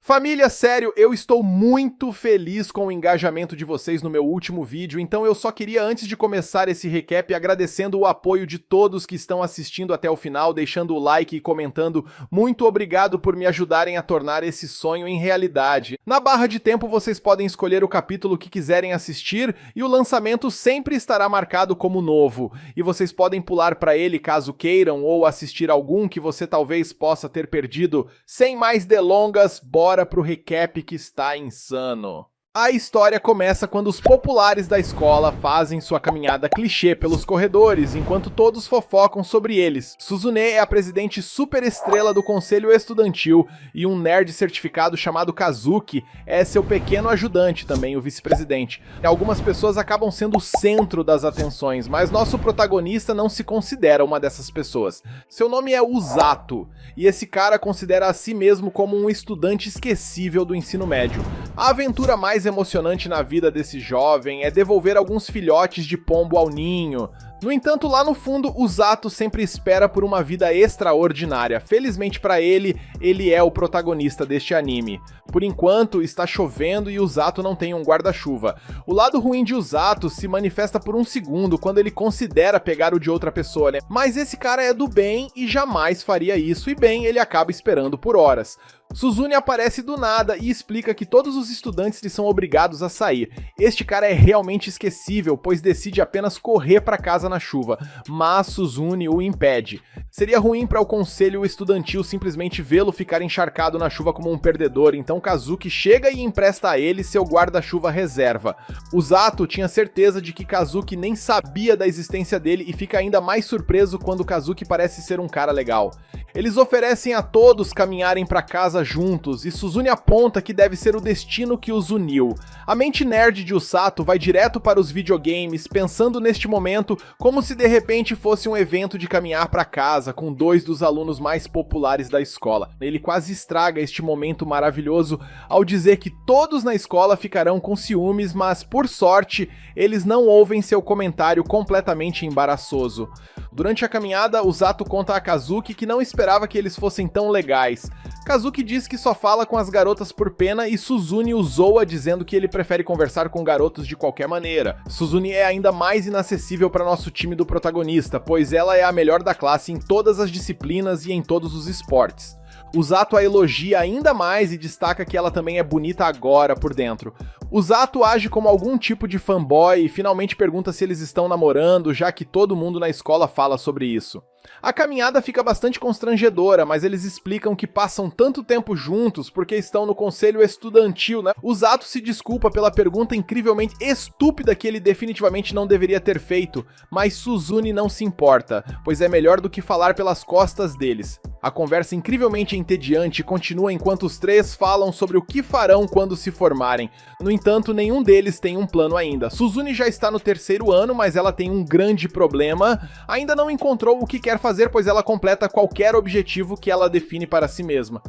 Família, sério, eu estou muito feliz com o engajamento de vocês no meu último vídeo, então eu só queria, antes de começar esse recap, agradecendo o apoio de todos que estão assistindo até o final, deixando o like e comentando. Muito obrigado por me ajudarem a tornar esse sonho em realidade. Na barra de tempo vocês podem escolher o capítulo que quiserem assistir e o lançamento sempre estará marcado como novo, e vocês podem pular para ele caso queiram ou assistir algum que você talvez possa ter perdido. Sem mais delongas, bora pro recap que está insano. A história começa quando os populares da escola fazem sua caminhada clichê pelos corredores, enquanto todos fofocam sobre eles. Suzune é a presidente super estrela do conselho estudantil e um nerd certificado chamado Kazuki é seu pequeno ajudante, também o vice-presidente. Algumas pessoas acabam sendo o centro das atenções, mas nosso protagonista não se considera uma dessas pessoas. Seu nome é Usato, e esse cara considera a si mesmo como um estudante esquecível do ensino médio. A aventura mais emocionante na vida desse jovem é devolver alguns filhotes de pombo ao ninho. No entanto, lá no fundo, Usato sempre espera por uma vida extraordinária. Felizmente pra ele, ele é o protagonista deste anime. Por enquanto, está chovendo e Usato não tem um guarda-chuva. O lado ruim de Usato se manifesta por um segundo quando ele considera pegar o de outra pessoa, né? Mas esse cara é do bem e jamais faria isso, e bem, ele acaba esperando por horas. Suzune aparece do nada e explica que todos os estudantes lhe são obrigados a sair. Este cara é realmente esquecível, pois decide apenas correr para casa na chuva, mas Suzune o impede. Seria ruim para o conselho estudantil simplesmente vê-lo ficar encharcado na chuva como um perdedor, então Kazuki chega e empresta a ele seu guarda-chuva reserva. Usato tinha certeza de que Kazuki nem sabia da existência dele e fica ainda mais surpreso quando Kazuki parece ser um cara legal. Eles oferecem a todos caminharem para casa juntos, e Suzune aponta que deve ser o destino que os uniu. A mente nerd de Usato vai direto para os videogames, pensando neste momento como se de repente fosse um evento de caminhar para casa com dois dos alunos mais populares da escola. Ele quase estraga este momento maravilhoso ao dizer que todos na escola ficarão com ciúmes, mas por sorte, eles não ouvem seu comentário completamente embaraçoso. Durante a caminhada, Usato conta a Kazuki que não esperava que eles fossem tão legais. Kazuki diz que só fala com as garotas por pena e Suzune o zoa dizendo que ele prefere conversar com garotos de qualquer maneira. Suzune é ainda mais inacessível para nosso time do protagonista, pois ela é a melhor da classe em todas as disciplinas e em todos os esportes. Usato a elogia ainda mais e destaca que ela também é bonita agora por dentro. Usato age como algum tipo de fanboy e finalmente pergunta se eles estão namorando, já que todo mundo na escola fala sobre isso. A caminhada fica bastante constrangedora, mas eles explicam que passam tanto tempo juntos porque estão no conselho estudantil, né? Usato se desculpa pela pergunta incrivelmente estúpida que ele definitivamente não deveria ter feito, mas Suzune não se importa, pois é melhor do que falar pelas costas deles. A conversa incrivelmente entediante continua enquanto os três falam sobre o que farão quando se formarem. No entanto, nenhum deles tem um plano ainda. Suzune já está no terceiro ano, mas ela tem um grande problema. Ainda não encontrou o que quer fazer, pois ela completa qualquer objetivo que ela define para si mesma.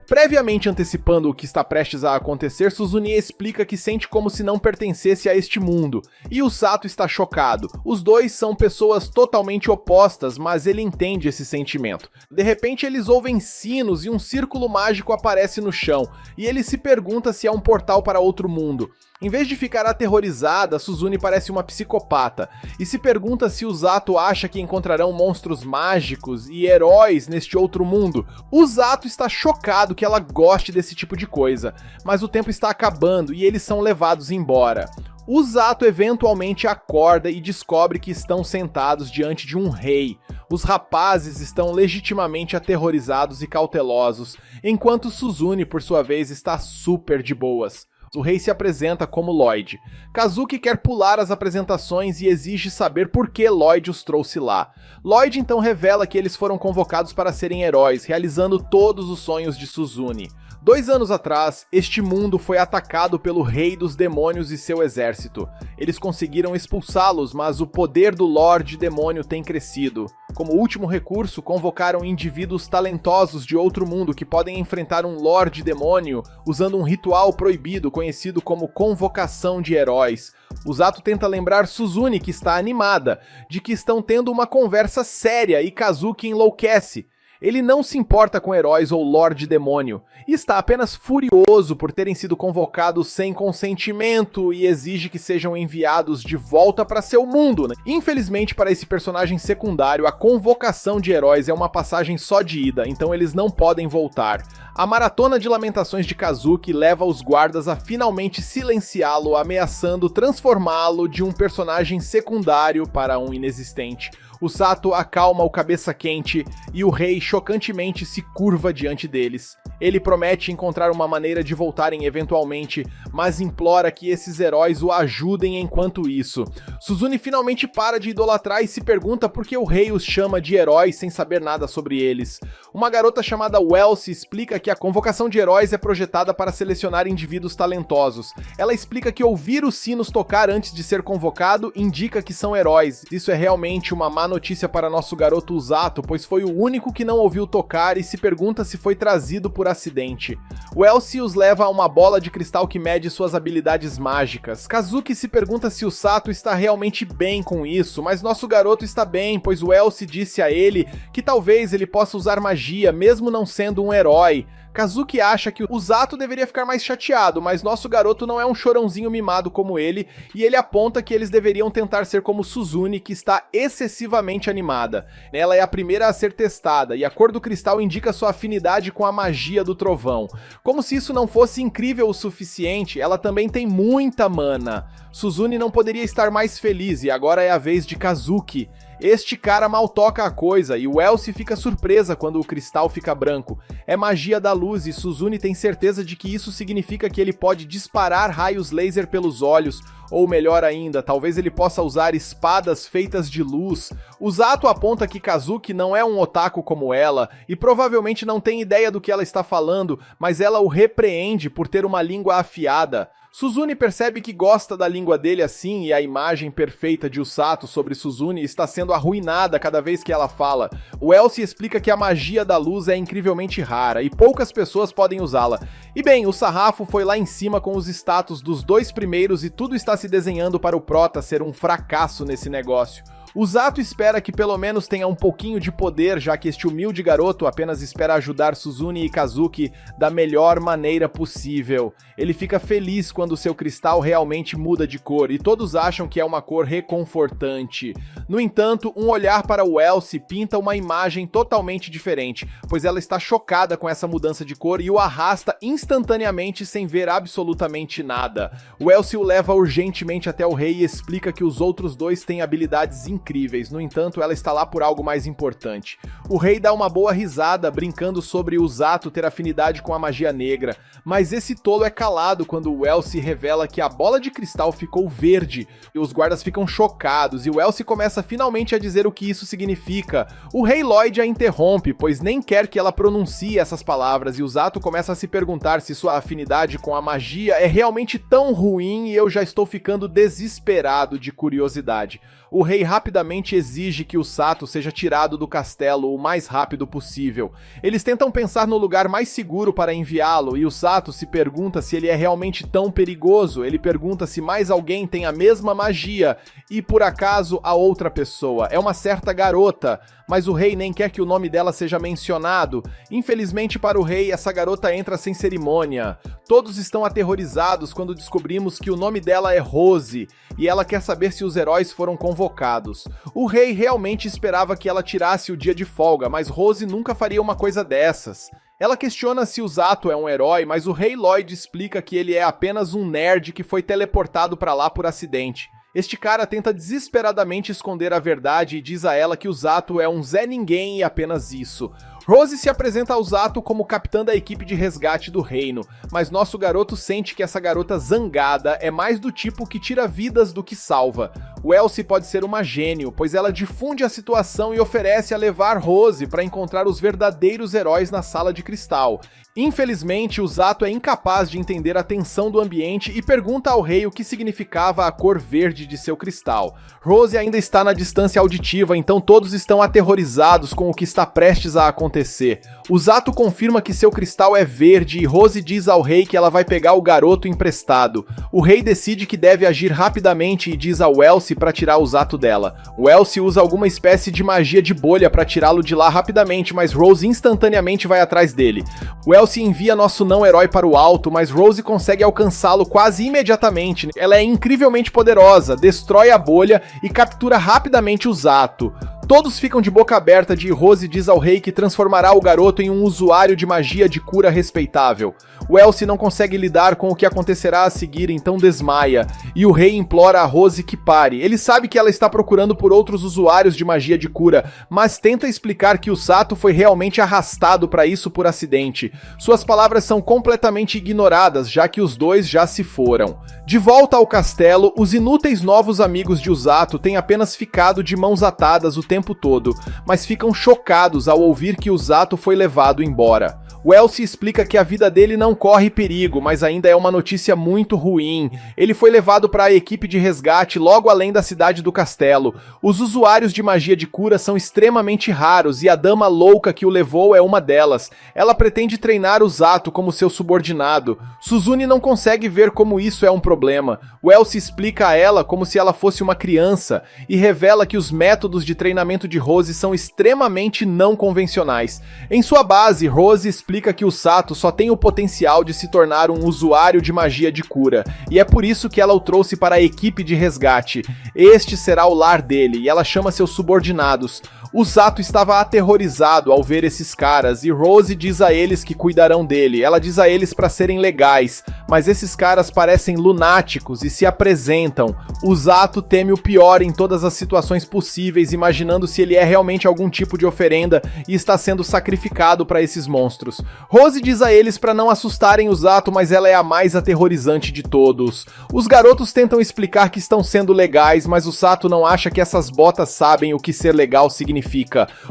Previamente antecipando o que está prestes a acontecer, Suzune explica que sente como se não pertencesse a este mundo, e Usato está chocado. Os dois são pessoas totalmente opostas, mas ele entende esse sentimento. De repente eles ouvem sinos e um círculo mágico aparece no chão, e ele se pergunta se é um portal para outro mundo. Em vez de ficar aterrorizada, Suzune parece uma psicopata, e se pergunta se Usato acha que encontrarão monstros mágicos e heróis neste outro mundo. Usato está chocado que ela goste desse tipo de coisa, mas o tempo está acabando e eles são levados embora. Usato eventualmente acorda e descobre que estão sentados diante de um rei. Os rapazes estão legitimamente aterrorizados e cautelosos, enquanto Suzune, por sua vez, está super de boas. O rei se apresenta como Lloyd. Kazuki quer pular as apresentações e exige saber por que Lloyd os trouxe lá. Lloyd então revela que eles foram convocados para serem heróis, realizando todos os sonhos de Suzune. 2 anos atrás, este mundo foi atacado pelo Rei dos Demônios e seu exército. Eles conseguiram expulsá-los, mas o poder do Lorde Demônio tem crescido. Como último recurso, convocaram indivíduos talentosos de outro mundo que podem enfrentar um Lorde Demônio usando um ritual proibido conhecido como Convocação de Heróis. Usato tenta lembrar Suzune, que está animada, de que estão tendo uma conversa séria e Kazuki enlouquece. Ele não se importa com heróis ou Lorde Demônio, e está apenas furioso por terem sido convocados sem consentimento e exige que sejam enviados de volta para seu mundo, né? Infelizmente, para esse personagem secundário, a convocação de heróis é uma passagem só de ida, então eles não podem voltar. A maratona de lamentações de Kazuki leva os guardas a finalmente silenciá-lo, ameaçando transformá-lo de um personagem secundário para um inexistente. O Sato acalma o cabeça quente e o rei chocantemente se curva diante deles. Ele promete encontrar uma maneira de voltarem eventualmente, mas implora que esses heróis o ajudem enquanto isso. Suzune finalmente para de idolatrar e se pergunta por que o rei os chama de heróis sem saber nada sobre eles. Uma garota chamada Wells explica que a convocação de heróis é projetada para selecionar indivíduos talentosos. Ela explica que ouvir os sinos tocar antes de ser convocado indica que são heróis. Isso é realmente uma má notícia para nosso garoto Usato, pois foi o único que não ouviu tocar e se pergunta se foi trazido por acidente. Wells os leva a uma bola de cristal que mede suas habilidades mágicas. Kazuki se pergunta se o Sato está realmente bem com isso, mas nosso garoto está bem, pois Wells disse a ele que talvez ele possa usar magia mesmo não sendo um herói. Kazuki acha que o Usato deveria ficar mais chateado, mas nosso garoto não é um chorãozinho mimado como ele, e ele aponta que eles deveriam tentar ser como Suzune, que está excessivamente animada. Ela é a primeira a ser testada, e a cor do cristal indica sua afinidade com a magia do trovão. Como se isso não fosse incrível o suficiente, ela também tem muita mana. Suzune não poderia estar mais feliz, e agora é a vez de Kazuki. Este cara mal toca a coisa e Wells fica surpresa quando o cristal fica branco. É magia da luz e Suzune tem certeza de que isso significa que ele pode disparar raios laser pelos olhos, ou melhor ainda, talvez ele possa usar espadas feitas de luz. Usato aponta que Kazuki não é um otaku como ela e provavelmente não tem ideia do que ela está falando, mas ela o repreende por ter uma língua afiada. Suzune percebe que gosta da língua dele assim e a imagem perfeita de Usato sobre Suzune está sendo arruinada cada vez que ela fala. O Elsie explica que a magia da luz é incrivelmente rara e poucas pessoas podem usá-la. E bem, o sarrafo foi lá em cima com os status dos dois primeiros e tudo está se desenhando para o Prota ser um fracasso nesse negócio. Usato espera que pelo menos tenha um pouquinho de poder, já que este humilde garoto apenas espera ajudar Suzune e Kazuki da melhor maneira possível. Ele fica feliz quando seu cristal realmente muda de cor, e todos acham que é uma cor reconfortante. No entanto, um olhar para o Elsie pinta uma imagem totalmente diferente, pois ela está chocada com essa mudança de cor e o arrasta instantaneamente sem ver absolutamente nada. O Elsie o leva urgentemente até o rei e explica que os outros dois têm habilidades incríveis, no entanto ela está lá por algo mais importante. O rei dá uma boa risada, brincando sobre Usato ter afinidade com a magia negra, mas esse tolo é calado quando o Elsie revela que a bola de cristal ficou verde, e os guardas ficam chocados, e o Elsie começa finalmente a dizer o que isso significa. O rei Lloyd a interrompe, pois nem quer que ela pronuncie essas palavras, e Usato começa a se perguntar se sua afinidade com a magia é realmente tão ruim, e eu já estou ficando desesperado de curiosidade. O rei rapidamente exige que o Sato seja tirado do castelo o mais rápido possível. Eles tentam pensar no lugar mais seguro para enviá-lo, e o Sato se pergunta se ele é realmente tão perigoso. Ele pergunta se mais alguém tem a mesma magia, e por acaso a outra pessoa é uma certa garota, mas o rei nem quer que o nome dela seja mencionado. Infelizmente para o rei, essa garota entra sem cerimônia. Todos estão aterrorizados quando descobrimos que o nome dela é Rose, e ela quer saber se os heróis foram convocados. O rei realmente esperava que ela tirasse o dia de folga, mas Rose nunca faria uma coisa dessas. Ela questiona se Usato é um herói, mas o rei Lloyd explica que ele é apenas um nerd que foi teleportado para lá por acidente. Este cara tenta desesperadamente esconder a verdade e diz a ela que Usato é um Zé Ninguém e apenas isso. Rose se apresenta a Usato como capitã da equipe de resgate do reino, mas nosso garoto sente que essa garota zangada é mais do tipo que tira vidas do que salva. O Elsie pode ser uma gênio, pois ela difunde a situação e oferece a levar Rose para encontrar os verdadeiros heróis na sala de cristal. Infelizmente, Usato é incapaz de entender a tensão do ambiente e pergunta ao rei o que significava a cor verde de seu cristal. Rose ainda está na distância auditiva, então todos estão aterrorizados com o que está prestes a acontecer. acontecer. O Zato confirma que seu cristal é verde e Rose diz ao rei que ela vai pegar o garoto emprestado. O rei decide que deve agir rapidamente e diz ao Elsie para tirar o Zato dela. O Elsie usa alguma espécie de magia de bolha para tirá-lo de lá rapidamente, mas Rose instantaneamente vai atrás dele. O Elsie envia nosso não-herói para o alto, mas Rose consegue alcançá-lo quase imediatamente. Ela é incrivelmente poderosa, destrói a bolha e captura rapidamente o Zato. Todos ficam de boca aberta e Rose diz ao rei que transformará o garoto em um usuário de magia de cura respeitável. O Elsie não consegue lidar com o que acontecerá a seguir, então desmaia, e o rei implora a Rose que pare. Ele sabe que ela está procurando por outros usuários de magia de cura, mas tenta explicar que o Zato foi realmente arrastado para isso por acidente. Suas palavras são completamente ignoradas, já que os dois já se foram. De volta ao castelo, os inúteis novos amigos de Zato têm apenas ficado de mãos atadas o tempo todo, mas ficam chocados ao ouvir que o Zato foi levado embora. O Elsie explica que a vida dele não corre perigo, mas ainda é uma notícia muito ruim. Ele foi levado para a equipe de resgate logo além da cidade do castelo. Os usuários de magia de cura são extremamente raros e a dama louca que o levou é uma delas. Ela pretende treinar o Zato como seu subordinado. Suzune não consegue ver como isso é um problema. O Elsie explica a ela como se ela fosse uma criança e revela que os métodos de treinamento de Rose são extremamente não convencionais. Em sua base, Rose explica que o Zato só tem o potencial de se tornar um usuário de magia de cura, e é por isso que ela o trouxe para a equipe de resgate. Este será o lar dele, e ela chama seus subordinados. O Zato estava aterrorizado ao ver esses caras, e Rose diz a eles que cuidarão dele. Ela diz a eles para serem legais, mas esses caras parecem lunáticos e se apresentam. O Zato teme o pior em todas as situações possíveis, imaginando se ele é realmente algum tipo de oferenda e está sendo sacrificado para esses monstros. Rose diz a eles para não assustarem o Zato, mas ela é a mais aterrorizante de todos. Os garotos tentam explicar que estão sendo legais, mas o Zato não acha que essas botas sabem o que ser legal significa.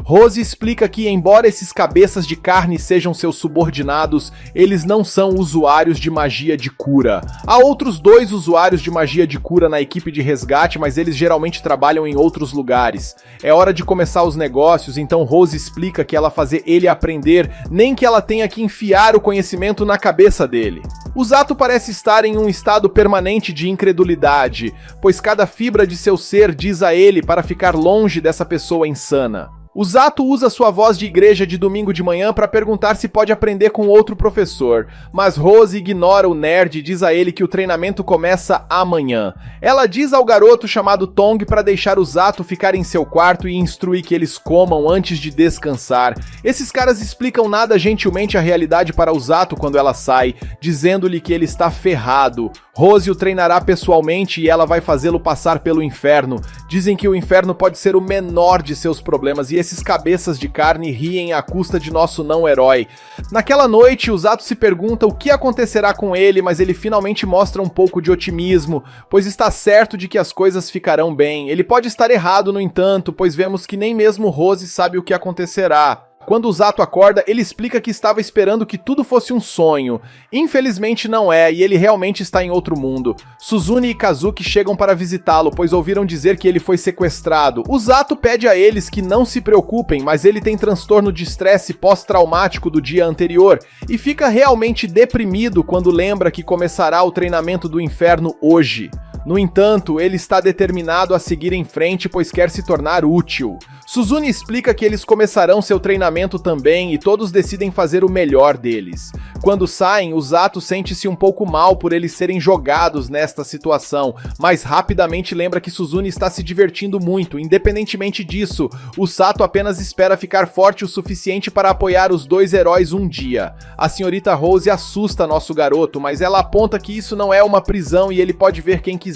Rose explica que, embora esses cabeças de carne sejam seus subordinados, eles não são usuários de magia de cura. Há outros 2 usuários de magia de cura na equipe de resgate, mas eles geralmente trabalham em outros lugares. É hora de começar os negócios, então Rose explica que ela fazer ele aprender, nem que ela tenha que enfiar o conhecimento na cabeça dele. O Zato parece estar em um estado permanente de incredulidade, pois cada fibra de seu ser diz a ele para ficar longe dessa pessoa insana. O Zato usa sua voz de igreja de domingo de manhã para perguntar se pode aprender com outro professor, mas Rose ignora o nerd e diz a ele que o treinamento começa amanhã. Ela diz ao garoto chamado Tong para deixar o Zato ficar em seu quarto e instruir que eles comam antes de descansar. Esses caras explicam nada gentilmente a realidade para o Zato quando ela sai, dizendo-lhe que ele está ferrado. Rose o treinará pessoalmente e ela vai fazê-lo passar pelo inferno. Dizem que o inferno pode ser o menor de seus problemas e esses cabeças de carne riem à custa de nosso não-herói. Naquela noite, o Zato se pergunta o que acontecerá com ele, mas ele finalmente mostra um pouco de otimismo, pois está certo de que as coisas ficarão bem. Ele pode estar errado, no entanto, pois vemos que nem mesmo Rose sabe o que acontecerá. Quando o Zato acorda, ele explica que estava esperando que tudo fosse um sonho. Infelizmente não é, e ele realmente está em outro mundo. Suzune e Kazuki chegam para visitá-lo, pois ouviram dizer que ele foi sequestrado. O Zato pede a eles que não se preocupem, mas ele tem transtorno de estresse pós-traumático do dia anterior e fica realmente deprimido quando lembra que começará o treinamento do inferno hoje. No entanto, ele está determinado a seguir em frente, pois quer se tornar útil. Suzune explica que eles começarão seu treinamento também e todos decidem fazer o melhor deles. Quando saem, o Zato sente-se um pouco mal por eles serem jogados nesta situação, mas rapidamente lembra que Suzune está se divertindo muito. Independentemente disso, o Zato apenas espera ficar forte o suficiente para apoiar os 2 heróis um dia. A senhorita Rose assusta nosso garoto, mas ela aponta que isso não é uma prisão e ele pode ver quem quiser.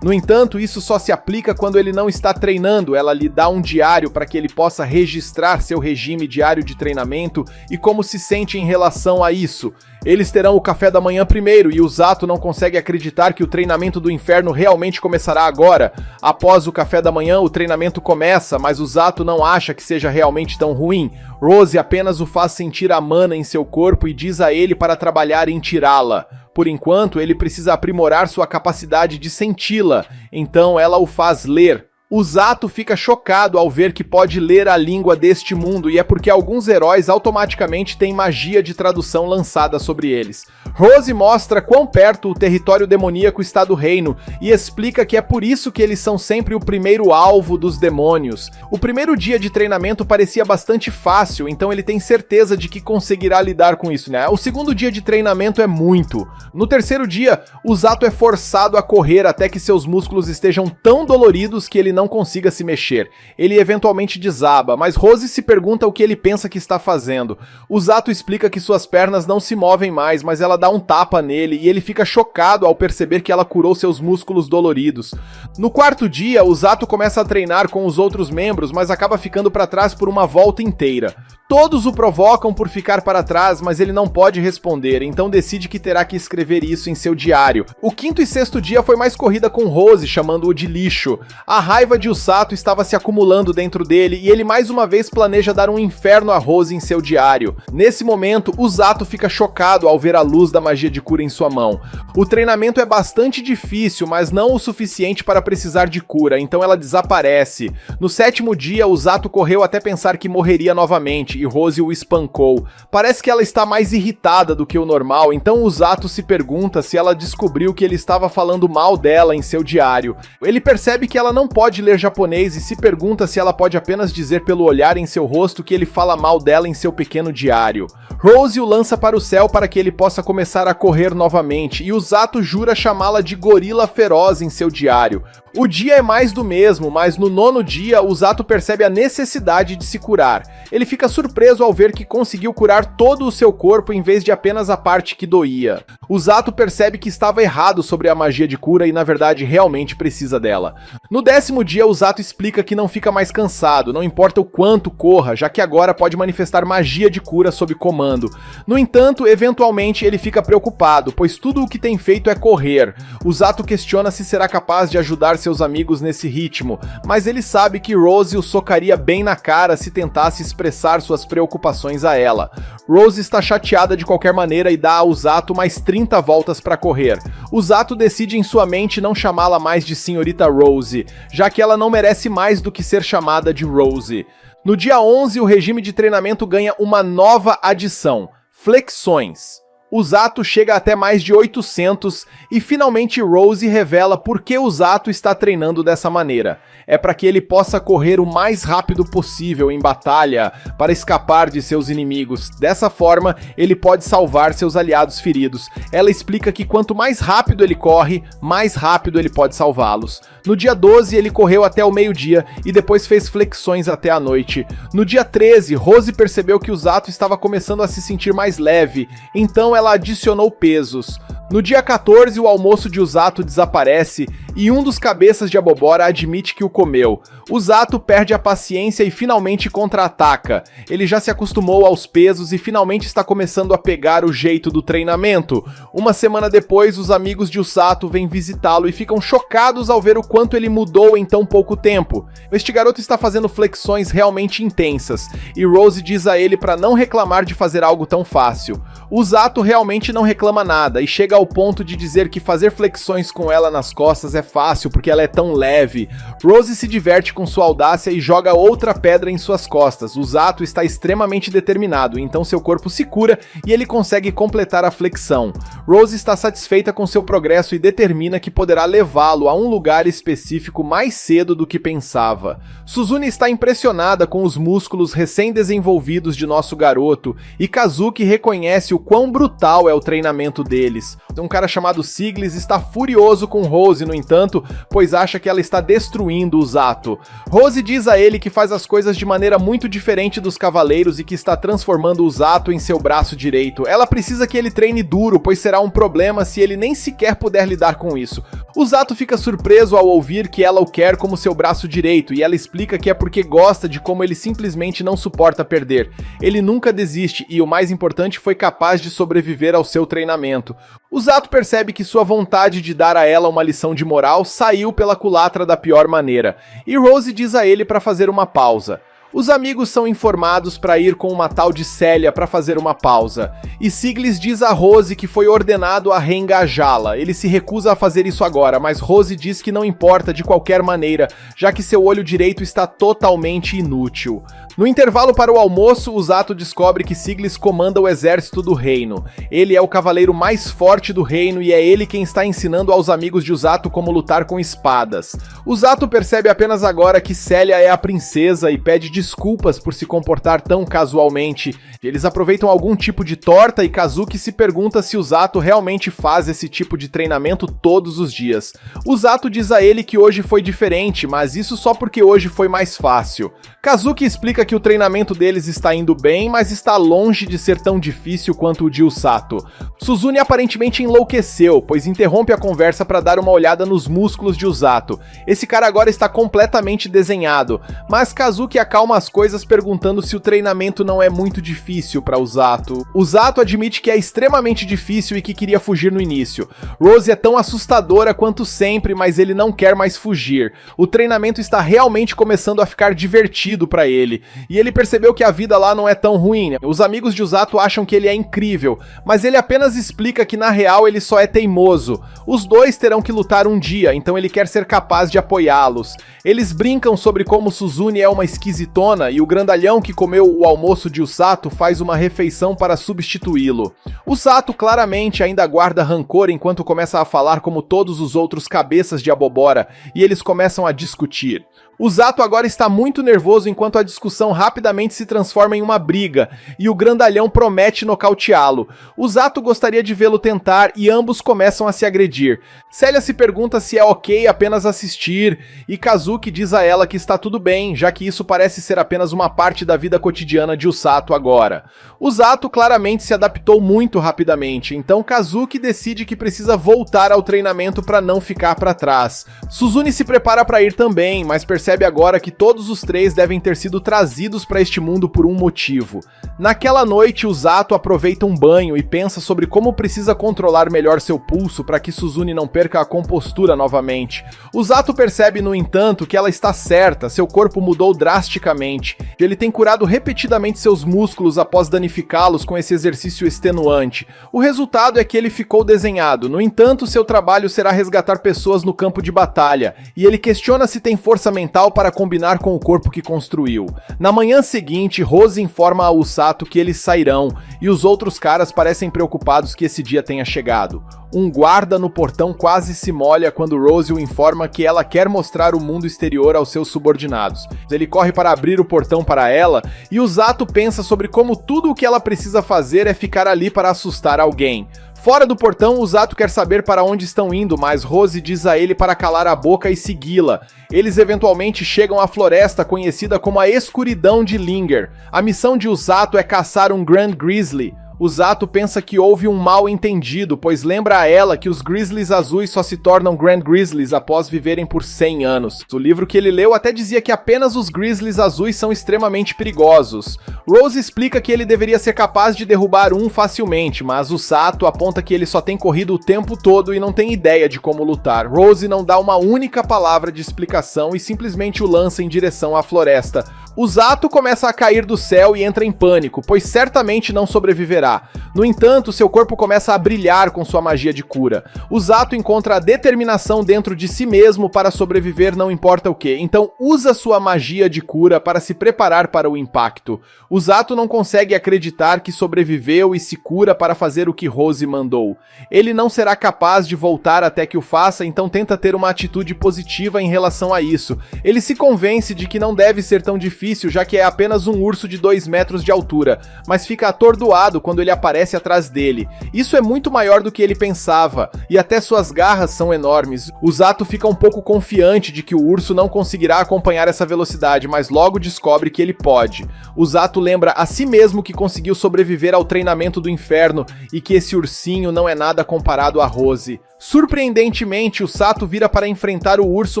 No entanto, isso só se aplica quando ele não está treinando. Ela lhe dá um diário para que ele possa registrar seu regime diário de treinamento e como se sente em relação a isso. Eles terão o café da manhã primeiro e o Zato não consegue acreditar que o treinamento do inferno realmente começará agora. Após o café da manhã, o treinamento começa, mas o Zato não acha que seja realmente tão ruim. Rose apenas o faz sentir a mana em seu corpo e diz a ele para trabalhar em tirá-la. Por enquanto, ele precisa aprimorar sua capacidade de senti-la, então ela o faz ler. O Zato fica chocado ao ver que pode ler a língua deste mundo, e é porque alguns heróis automaticamente têm magia de tradução lançada sobre eles. Rose mostra quão perto o território demoníaco está do reino, e explica que é por isso que eles são sempre o primeiro alvo dos demônios. O primeiro dia de treinamento parecia bastante fácil, então ele tem certeza de que conseguirá lidar com isso, né? O segundo dia de treinamento é muito. No terceiro dia, o Zato é forçado a correr até que seus músculos estejam tão doloridos que ele não consiga se mexer. Ele eventualmente desaba, mas Rose se pergunta o que ele pensa que está fazendo. O Zato explica que suas pernas não se movem mais, mas ela dá um tapa nele e ele fica chocado ao perceber que ela curou seus músculos doloridos. No quarto dia, o Zato começa a treinar com os outros membros, mas acaba ficando para trás por uma volta inteira. Todos o provocam por ficar para trás, mas ele não pode responder, então decide que terá que escrever isso em seu diário. O quinto e sexto dia foi mais corrida com Rose, chamando-o de lixo. A raiva de Usato estava se acumulando dentro dele e ele mais uma vez planeja dar um inferno a Rose em seu diário. Nesse momento, Usato fica chocado ao ver a luz da magia de cura em sua mão. O treinamento é bastante difícil, mas não o suficiente para precisar de cura, então ela desaparece. No sétimo dia, Usato correu até pensar que morreria novamente, e Rose o espancou. Parece que ela está mais irritada do que o normal, então Usato se pergunta se ela descobriu que ele estava falando mal dela em seu diário. Ele percebe que ela não pode ler japonês e se pergunta se ela pode apenas dizer pelo olhar em seu rosto que ele fala mal dela em seu pequeno diário. Rose o lança para o céu para que ele possa começar a correr novamente, e Usato jura chamá-la de gorila feroz em seu diário. O dia é mais do mesmo, mas no nono dia, Usato percebe a necessidade de se curar. Ele fica surpreso ao ver que conseguiu curar todo o seu corpo em vez de apenas a parte que doía. Usato percebe que estava errado sobre a magia de cura e na verdade realmente precisa dela. No décimo dia, Usato explica que não fica mais cansado, não importa o quanto corra, já que agora pode manifestar magia de cura sob comando. No entanto, eventualmente ele fica preocupado, pois tudo o que tem feito é correr. Usato questiona se será capaz de ajudar seus amigos nesse ritmo, mas ele sabe que Rose o socaria bem na cara se tentasse expressar suas preocupações a ela. Rose está chateada de qualquer maneira e dá a Usato mais 30 voltas para correr. Usato decide em sua mente não chamá-la mais de Senhorita Rose, já que ela não merece mais do que ser chamada de Rose. No dia 11, o regime de treinamento ganha uma nova adição: flexões. Usato chega até mais de 800 e finalmente Rose revela por que Usato está treinando dessa maneira. É para que ele possa correr o mais rápido possível em batalha para escapar de seus inimigos. Dessa forma, ele pode salvar seus aliados feridos. Ela explica que quanto mais rápido ele corre, mais rápido ele pode salvá-los. No dia 12, ele correu até o meio-dia e depois fez flexões até a noite. No dia 13, Rose percebeu que Usato estava começando a se sentir mais leve, então ela adicionou pesos. No dia 14, o almoço de Usato desaparece e um dos cabeças de Abobora admite que o comeu. Usato perde a paciência e finalmente contra-ataca. Ele já se acostumou aos pesos e finalmente está começando a pegar o jeito do treinamento. Uma semana depois, os amigos de Usato vêm visitá-lo e ficam chocados ao ver o quanto ele mudou em tão pouco tempo. Este garoto está fazendo flexões realmente intensas, e Rose diz a ele para não reclamar de fazer algo tão fácil. Usato realmente não reclama nada e chega ao ponto de dizer que fazer flexões com ela nas costas é fácil porque ela é tão leve. Rose se diverte com sua audácia e joga outra pedra em suas costas. Usato está extremamente determinado, então seu corpo se cura e ele consegue completar a flexão. Rose está satisfeita com seu progresso e determina que poderá levá-lo a um lugar específico mais cedo do que pensava. Suzune está impressionada com os músculos recém-desenvolvidos de nosso garoto e Kazuki reconhece o quão brutal é o treinamento deles. Um cara chamado Siglis está furioso com Rose, no entanto, pois acha que ela está destruindo Usato. Rose diz a ele que faz as coisas de maneira muito diferente dos cavaleiros e que está transformando Usato em seu braço direito. Ela precisa que ele treine duro, pois será um problema se ele nem sequer puder lidar com isso. Usato fica surpreso ao ouvir que ela o quer como seu braço direito, e ela explica que é porque gosta de como ele simplesmente não suporta perder. Ele nunca desiste e, o mais importante, foi capaz de sobreviver ao seu treinamento. Usato percebe que sua vontade de dar a ela uma lição de moral saiu pela culatra da pior maneira, e Rose diz a ele para fazer uma pausa. Os amigos são informados para ir com uma tal de Célia para fazer uma pausa, e Siglis diz a Rose que foi ordenado a reengajá-la. Ele se recusa a fazer isso agora, mas Rose diz que não importa de qualquer maneira, já que seu olho direito está totalmente inútil. No intervalo para o almoço, Usato descobre que Siglis comanda o exército do reino. Ele é o cavaleiro mais forte do reino e é ele quem está ensinando aos amigos de Usato como lutar com espadas. Usato percebe apenas agora que Célia é a princesa e pede desculpas por se comportar tão casualmente. Eles aproveitam algum tipo de torta e Kazuki se pergunta se Usato realmente faz esse tipo de treinamento todos os dias. Usato diz a ele que hoje foi diferente, mas isso só porque hoje foi mais fácil. Kazuki explica que o treinamento deles está indo bem, mas está longe de ser tão difícil quanto o de Usato. Suzune aparentemente enlouqueceu, pois interrompe a conversa para dar uma olhada nos músculos de Usato. Esse cara agora está completamente desenhado, mas Kazuki acalma as coisas perguntando se o treinamento não é muito difícil para Usato. Usato admite que é extremamente difícil e que queria fugir no início. Rose é tão assustadora quanto sempre, mas ele não quer mais fugir. O treinamento está realmente começando a ficar divertido para ele, e ele percebeu que a vida lá não é tão ruim. Os amigos de Usato acham que ele é incrível, mas ele apenas explica que na real ele só é teimoso. Os dois terão que lutar um dia, então ele quer ser capaz de apoiá-los. Eles brincam sobre como Suzune é uma esquisitona e o grandalhão que comeu o almoço de Usato faz uma refeição para substituí-lo. Usato claramente ainda guarda rancor enquanto começa a falar como todos os outros cabeças de abobora, e eles começam a discutir. Usato agora está muito nervoso enquanto a discussão rapidamente se transforma em uma briga, e o grandalhão promete nocauteá-lo. Usato gostaria de vê-lo tentar e ambos começam a se agredir. Célia se pergunta se é ok apenas assistir, e Kazuki diz a ela que está tudo bem, já que isso parece ser apenas uma parte da vida cotidiana de Usato agora. Usato claramente se adaptou muito rapidamente, então Kazuki decide que precisa voltar ao treinamento para não ficar para trás. Suzune se prepara para ir também, mas percebe agora que todos os três devem ter sido trazidos para este mundo por um motivo. Naquela noite, Usato aproveita um banho e pensa sobre como precisa controlar melhor seu pulso para que Suzune não perca a compostura novamente. Usato percebe, no entanto, que ela está certa, seu corpo mudou drasticamente. Ele tem curado repetidamente seus músculos após danificá-los com esse exercício extenuante. O resultado é que ele ficou desenhado, no entanto, seu trabalho será resgatar pessoas no campo de batalha, e ele questiona se tem força mental para combinar com o corpo que construiu. Na manhã seguinte, Rose informa a Usato que eles sairão, e os outros caras parecem preocupados que esse dia tenha chegado. Um guarda no portão quase se molha quando Rose o informa que ela quer mostrar o mundo exterior aos seus subordinados. Ele corre para abrir o portão para ela, e Usato pensa sobre como tudo o que ela precisa fazer é ficar ali para assustar alguém. Fora do portão, Usato quer saber para onde estão indo, mas Rose diz a ele para calar a boca e segui-la. Eles eventualmente chegam à floresta conhecida como a Escuridão de Linger. A missão de Usato é caçar um Grand Grizzly. Usato pensa que houve um mal entendido, pois lembra a ela que os Grizzlies azuis só se tornam Grand Grizzlies após viverem por 100 anos. O livro que ele leu até dizia que apenas os Grizzlies azuis são extremamente perigosos. Rose explica que ele deveria ser capaz de derrubar um facilmente, mas Usato aponta que ele só tem corrido o tempo todo e não tem ideia de como lutar. Rose não dá uma única palavra de explicação e simplesmente o lança em direção à floresta. Usato começa a cair do céu e entra em pânico, pois certamente não sobreviverá. No entanto, seu corpo começa a brilhar com sua magia de cura. Usato encontra a determinação dentro de si mesmo para sobreviver não importa o que, então usa sua magia de cura para se preparar para o impacto. Usato não consegue acreditar que sobreviveu e se cura para fazer o que Rose mandou. Ele não será capaz de voltar até que o faça, então tenta ter uma atitude positiva em relação a isso. Ele se convence de que não deve ser tão difícil, já que é apenas um urso de 2 metros de altura, mas fica atordoado quando ele aparece atrás dele. Isso é muito maior do que ele pensava, e até suas garras são enormes. Usato fica um pouco confiante de que o urso não conseguirá acompanhar essa velocidade, mas logo descobre que ele pode. Usato lembra a si mesmo que conseguiu sobreviver ao treinamento do inferno e que esse ursinho não é nada comparado a Rose. Surpreendentemente, Usato vira para enfrentar o urso,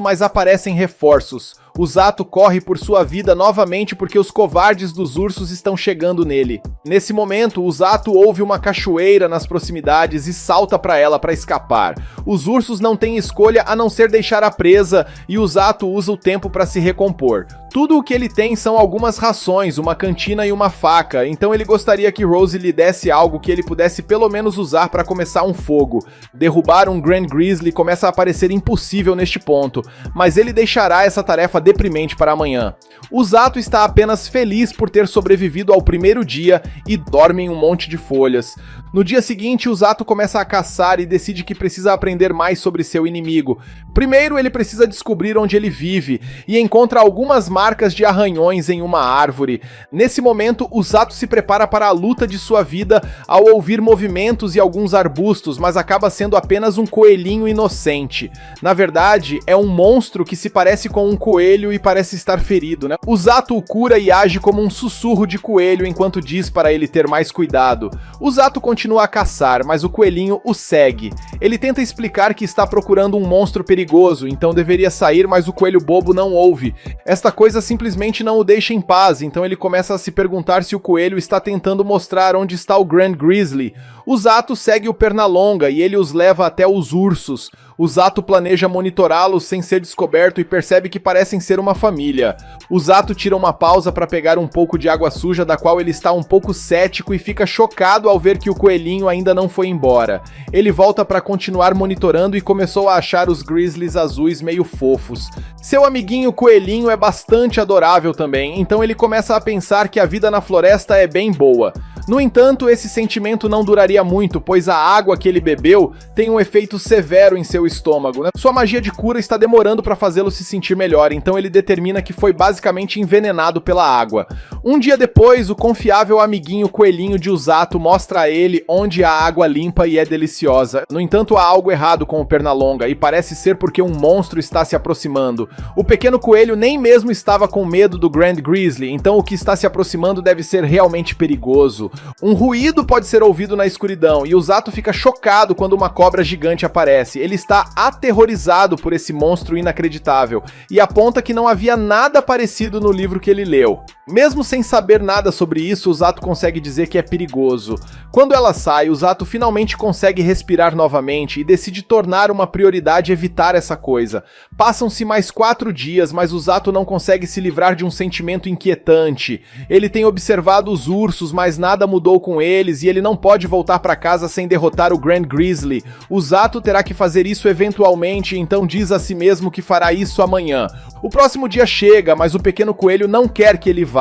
mas aparecem reforços. Usato corre por sua vida novamente porque os covardes dos ursos estão chegando nele. Nesse momento, Usato ouve uma cachoeira nas proximidades e salta para ela para escapar. Os ursos não têm escolha a não ser deixar a presa e Usato usa o tempo para se recompor. Tudo o que ele tem são algumas rações, uma cantina e uma faca, então ele gostaria que Rose lhe desse algo que ele pudesse pelo menos usar para começar um fogo. Derrubar um Grand Grizzly começa a parecer impossível neste ponto, mas ele deixará essa tarefa deprimente para amanhã. O Zato está apenas feliz por ter sobrevivido ao primeiro dia e dorme em um monte de folhas. No dia seguinte, o Zato começa a caçar e decide que precisa aprender mais sobre seu inimigo. Primeiro, ele precisa descobrir onde ele vive e encontra algumas marcas de arranhões em uma árvore. Nesse momento, o Zato se prepara para a luta de sua vida ao ouvir movimentos e alguns arbustos, mas acaba sendo apenas um coelhinho inocente. Na verdade, é um monstro que se parece com um coelho e parece estar ferido, né? O Zato o cura e age como um sussurro de coelho enquanto diz para ele ter mais cuidado. O Zato continua a caçar, mas o coelhinho o segue. Ele tenta explicar que está procurando um monstro perigoso, então deveria sair, mas o coelho bobo não ouve. Esta coisa simplesmente não o deixa em paz, então ele começa a se perguntar se o coelho está tentando mostrar onde está o Grand Grizzly. O Zato segue o Pernalonga e ele os leva até os ursos. O Zato planeja monitorá-los sem ser descoberto e percebe que parecem ser uma família. O Zato tira uma pausa para pegar um pouco de água suja, da qual ele está um pouco cético e fica chocado ao ver que o coelhinho ainda não foi embora. Ele volta para continuar monitorando e começou a achar os grizzlies azuis meio fofos. Seu amiguinho coelhinho é bastante adorável também, então ele começa a pensar que a vida na floresta é bem boa. No entanto, esse sentimento não duraria muito, pois a água que ele bebeu tem um efeito severo em seu estômago, né? Sua magia de cura está demorando para fazê-lo se sentir melhor, então ele determina que foi basicamente envenenado pela água. Um dia depois, o confiável amiguinho coelhinho de Zato mostra a ele onde a água limpa e é deliciosa. No entanto, há algo errado com o Pernalonga, e parece ser porque um monstro está se aproximando. O pequeno coelho nem mesmo estava com medo do Grand Grizzly, então o que está se aproximando deve ser realmente perigoso. Um ruído pode ser ouvido na escuridão, e o Zato fica chocado quando uma cobra gigante aparece. Ele está aterrorizado por esse monstro inacreditável, e aponta que não havia nada parecido no livro que ele leu. Mesmo sem saber nada sobre isso, o Zato consegue dizer que é perigoso. Quando ela sai, o Zato finalmente consegue respirar novamente e decide tornar uma prioridade evitar essa coisa. Passam-se mais 4 dias, mas o Zato não consegue se livrar de um sentimento inquietante. Ele tem observado os ursos, mas nada mudou com eles e ele não pode voltar para casa sem derrotar o Grand Grizzly. O Zato terá que fazer isso eventualmente, então diz a si mesmo que fará isso amanhã. O próximo dia chega, mas o pequeno coelho não quer que ele vá.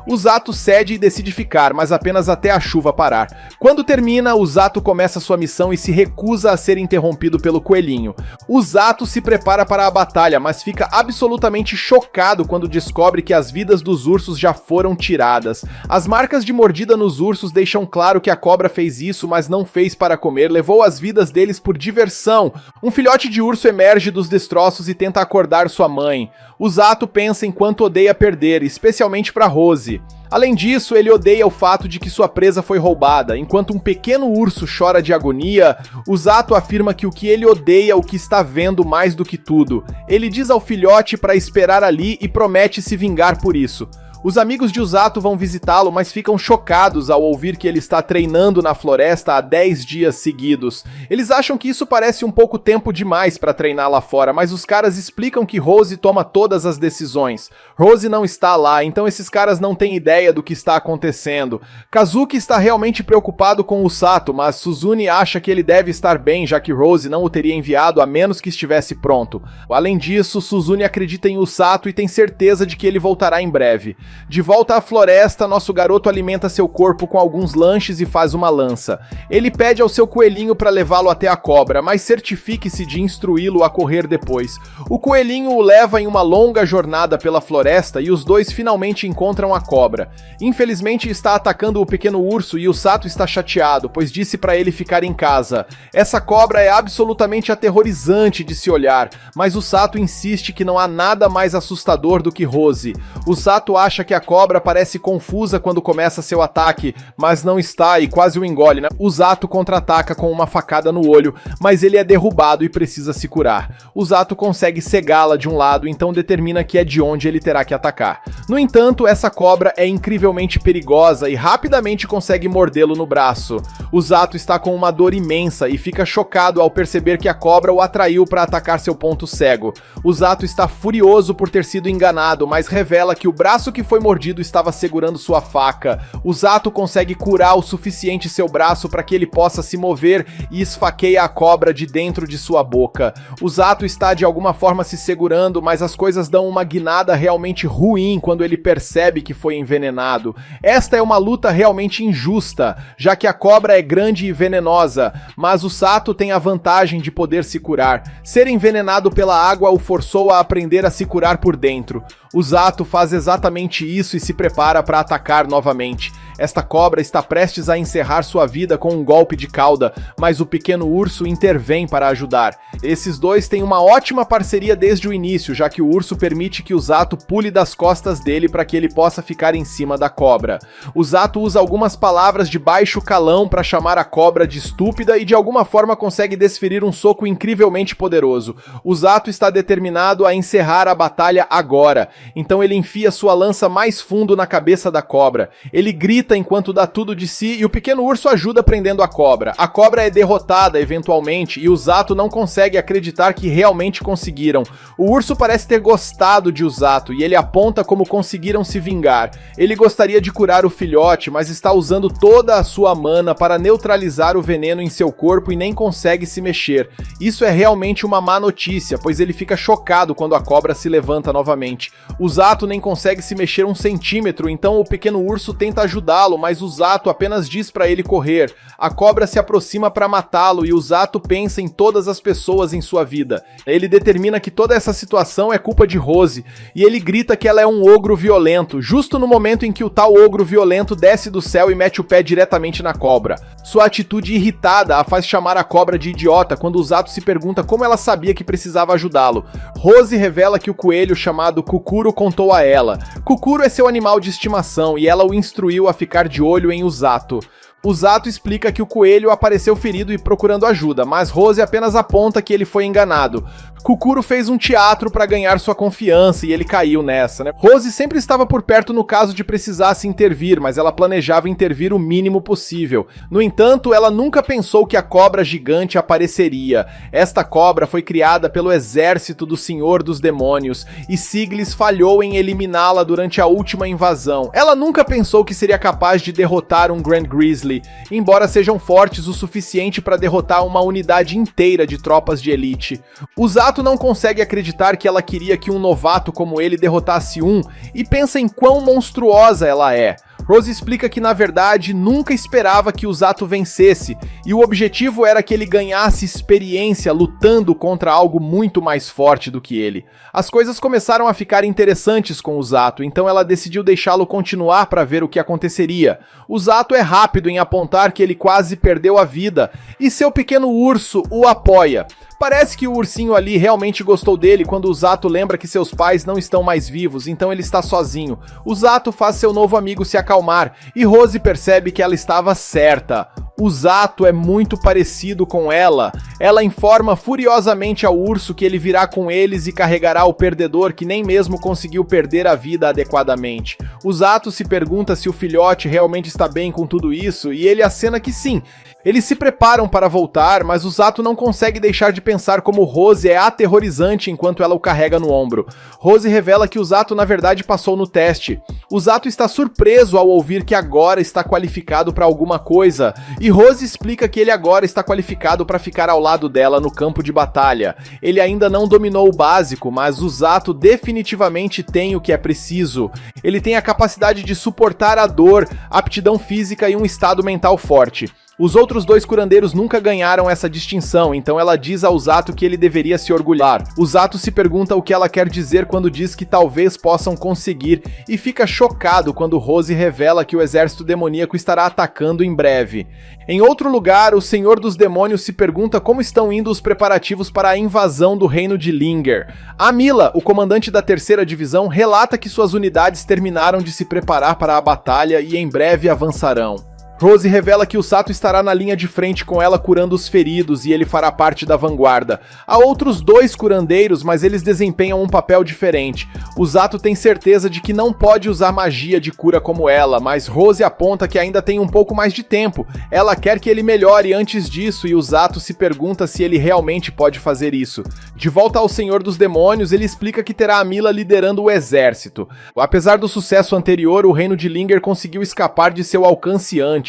O Zato cede e decide ficar, mas apenas até a chuva parar. Quando termina, o Zato começa sua missão e se recusa a ser interrompido pelo coelhinho. O Zato se prepara para a batalha, mas fica absolutamente chocado quando descobre que as vidas dos ursos já foram tiradas. As marcas de mordida nos ursos deixam claro que a cobra fez isso, mas não fez para comer, levou as vidas deles por diversão. Um filhote de urso emerge dos destroços e tenta acordar sua mãe. O Zato pensa em quanto odeia perder, especialmente para Rose. Além disso, ele odeia o fato de que sua presa foi roubada. Enquanto um pequeno urso chora de agonia, o Zato afirma que o que ele odeia é o que está vendo mais do que tudo. Ele diz ao filhote para esperar ali e promete se vingar por isso. Os amigos de Zato vão visitá-lo, mas ficam chocados ao ouvir que ele está treinando na floresta há 10 dias seguidos. Eles acham que isso parece um pouco tempo demais para treinar lá fora, mas os caras explicam que Rose toma todas as decisões. Rose não está lá, então esses caras não têm ideia do que está acontecendo. Kazuki está realmente preocupado com o Sato, mas Suzune acha que ele deve estar bem, já que Rose não o teria enviado a menos que estivesse pronto. Além disso, Suzune acredita em Usato e tem certeza de que ele voltará em breve. De volta à floresta, nosso garoto alimenta seu corpo com alguns lanches e faz uma lança. Ele pede ao seu coelhinho para levá-lo até a cobra, mas certifique-se de instruí-lo a correr depois. O coelhinho o leva em uma longa jornada pela floresta e os dois finalmente encontram a cobra. Infelizmente está atacando o pequeno urso e o Sato está chateado, pois disse para ele ficar em casa. Essa cobra é absolutamente aterrorizante de se olhar, mas o Sato insiste que não há nada mais assustador do que Rose. O Sato acha acha que a cobra parece confusa quando começa seu ataque, mas não está e quase o engole, né? O Zato contra-ataca com uma facada no olho, mas ele é derrubado e precisa se curar. O Zato consegue cegá-la de um lado, então determina que é de onde ele terá que atacar. No entanto, essa cobra é incrivelmente perigosa e rapidamente consegue mordê-lo no braço. O Zato está com uma dor imensa e fica chocado ao perceber que a cobra o atraiu para atacar seu ponto cego. O Zato está furioso por ter sido enganado, mas revela que o braço que foi mordido estava segurando sua faca. O Zato consegue curar o suficiente seu braço para que ele possa se mover e esfaqueia a cobra de dentro de sua boca. O Zato está de alguma forma se segurando, mas as coisas dão uma guinada realmente ruim quando ele percebe que foi envenenado. Esta é uma luta realmente injusta, já que a cobra é grande e venenosa, mas o Sato tem a vantagem de poder se curar. Ser envenenado pela água o forçou a aprender a se curar por dentro. O Zato faz exatamente isso e se prepara para atacar novamente. Esta cobra está prestes a encerrar sua vida com um golpe de cauda, mas o pequeno urso intervém para ajudar. Esses dois têm uma ótima parceria desde o início, já que o urso permite que o Zato pule das costas dele para que ele possa ficar em cima da cobra. O Zato usa algumas palavras de baixo calão para chamar a cobra de estúpida e de alguma forma consegue desferir um soco incrivelmente poderoso. O Zato está determinado a encerrar a batalha agora, então ele enfia sua lança mais fundo na cabeça da cobra. Ele grita enquanto dá tudo de si e o pequeno urso ajuda prendendo a cobra. A cobra é derrotada eventualmente e o Zato não consegue acreditar que realmente conseguiram. O urso parece ter gostado de o Zato e ele aponta como conseguiram se vingar. Ele gostaria de curar o filhote, mas está usando toda a sua mana para neutralizar o veneno em seu corpo e nem consegue se mexer. Isso é realmente uma má notícia, pois ele fica chocado quando a cobra se levanta novamente. O Zato nem consegue se mexer um centímetro, então o pequeno urso tenta ajudá-lo, mas o Zato apenas diz para ele correr. A cobra se aproxima para matá-lo e o Zato pensa em todas as pessoas em sua vida. Ele determina que toda essa situação é culpa de Rose, e ele grita que ela é um ogro violento, justo no momento em que o tal ogro violento desce do céu e mete o pé diretamente na cobra. Sua atitude irritada a faz chamar a cobra de idiota quando o Zato se pergunta como ela sabia que precisava ajudá-lo. Rose revela que o coelho chamado Kukuro contou a ela. Kukuro é seu animal de estimação e ela o instruiu a ficar de olho em o Zato. O Zato explica que o coelho apareceu ferido e procurando ajuda, mas Rose apenas aponta que ele foi enganado. Kukuro fez um teatro para ganhar sua confiança e ele caiu nessa, né? Rose sempre estava por perto no caso de precisasse intervir, mas ela planejava intervir o mínimo possível. No entanto, ela nunca pensou que a cobra gigante apareceria. Esta cobra foi criada pelo exército do Senhor dos Demônios e Siglis falhou em eliminá-la durante a última invasão. Ela nunca pensou que seria capaz de derrotar um Grand Grizzly, embora sejam fortes o suficiente para derrotar uma unidade inteira de tropas de elite. O Zato não consegue acreditar que ela queria que um novato como ele derrotasse um e pensa em quão monstruosa ela é. Rose explica que na verdade nunca esperava que o Zato vencesse e o objetivo era que ele ganhasse experiência lutando contra algo muito mais forte do que ele. As coisas começaram a ficar interessantes com o Zato, então ela decidiu deixá-lo continuar para ver o que aconteceria. O Zato é rápido em apontar que ele quase perdeu a vida e seu pequeno urso o apoia. Parece que o ursinho ali realmente gostou dele quando o Zato lembra que seus pais não estão mais vivos, então ele está sozinho. O Zato faz seu novo amigo se acalmar e Rose percebe que ela estava certa. O Zato é muito parecido com ela. Ela informa furiosamente ao urso que ele virá com eles e carregará o perdedor que nem mesmo conseguiu perder a vida adequadamente. O Zato se pergunta se o filhote realmente está bem com tudo isso e ele acena que sim. Eles se preparam para voltar, mas o Zato não consegue deixar de pensar como Rose é aterrorizante enquanto ela o carrega no ombro. Rose revela que o Zato na verdade passou no teste. O Zato está surpreso ao ouvir que agora está qualificado para alguma coisa, e Rose explica que ele agora está qualificado para ficar ao lado dela no campo de batalha. Ele ainda não dominou o básico, mas o Zato definitivamente tem o que é preciso. Ele tem a capacidade de suportar a dor, aptidão física e um estado mental forte. Os outros dois curandeiros nunca ganharam essa distinção, então ela diz ao Zato que ele deveria se orgulhar. O Zato se pergunta o que ela quer dizer quando diz que talvez possam conseguir e fica chocado quando Rose revela que o exército demoníaco estará atacando em breve. Em outro lugar, o Senhor dos Demônios se pergunta como estão indo os preparativos para a invasão do reino de Linger. Amila, o comandante da 3ª divisão, relata que suas unidades terminaram de se preparar para a batalha e em breve avançarão. Rose revela que o Sato estará na linha de frente com ela curando os feridos e ele fará parte da vanguarda. Há outros 2 curandeiros, mas eles desempenham um papel diferente. O Zato tem certeza de que não pode usar magia de cura como ela, mas Rose aponta que ainda tem um pouco mais de tempo. Ela quer que ele melhore antes disso e o Zato se pergunta se ele realmente pode fazer isso. De volta ao Senhor dos Demônios, ele explica que terá a Mila liderando o exército. Apesar do sucesso anterior, o reino de Linger conseguiu escapar de seu alcance antes.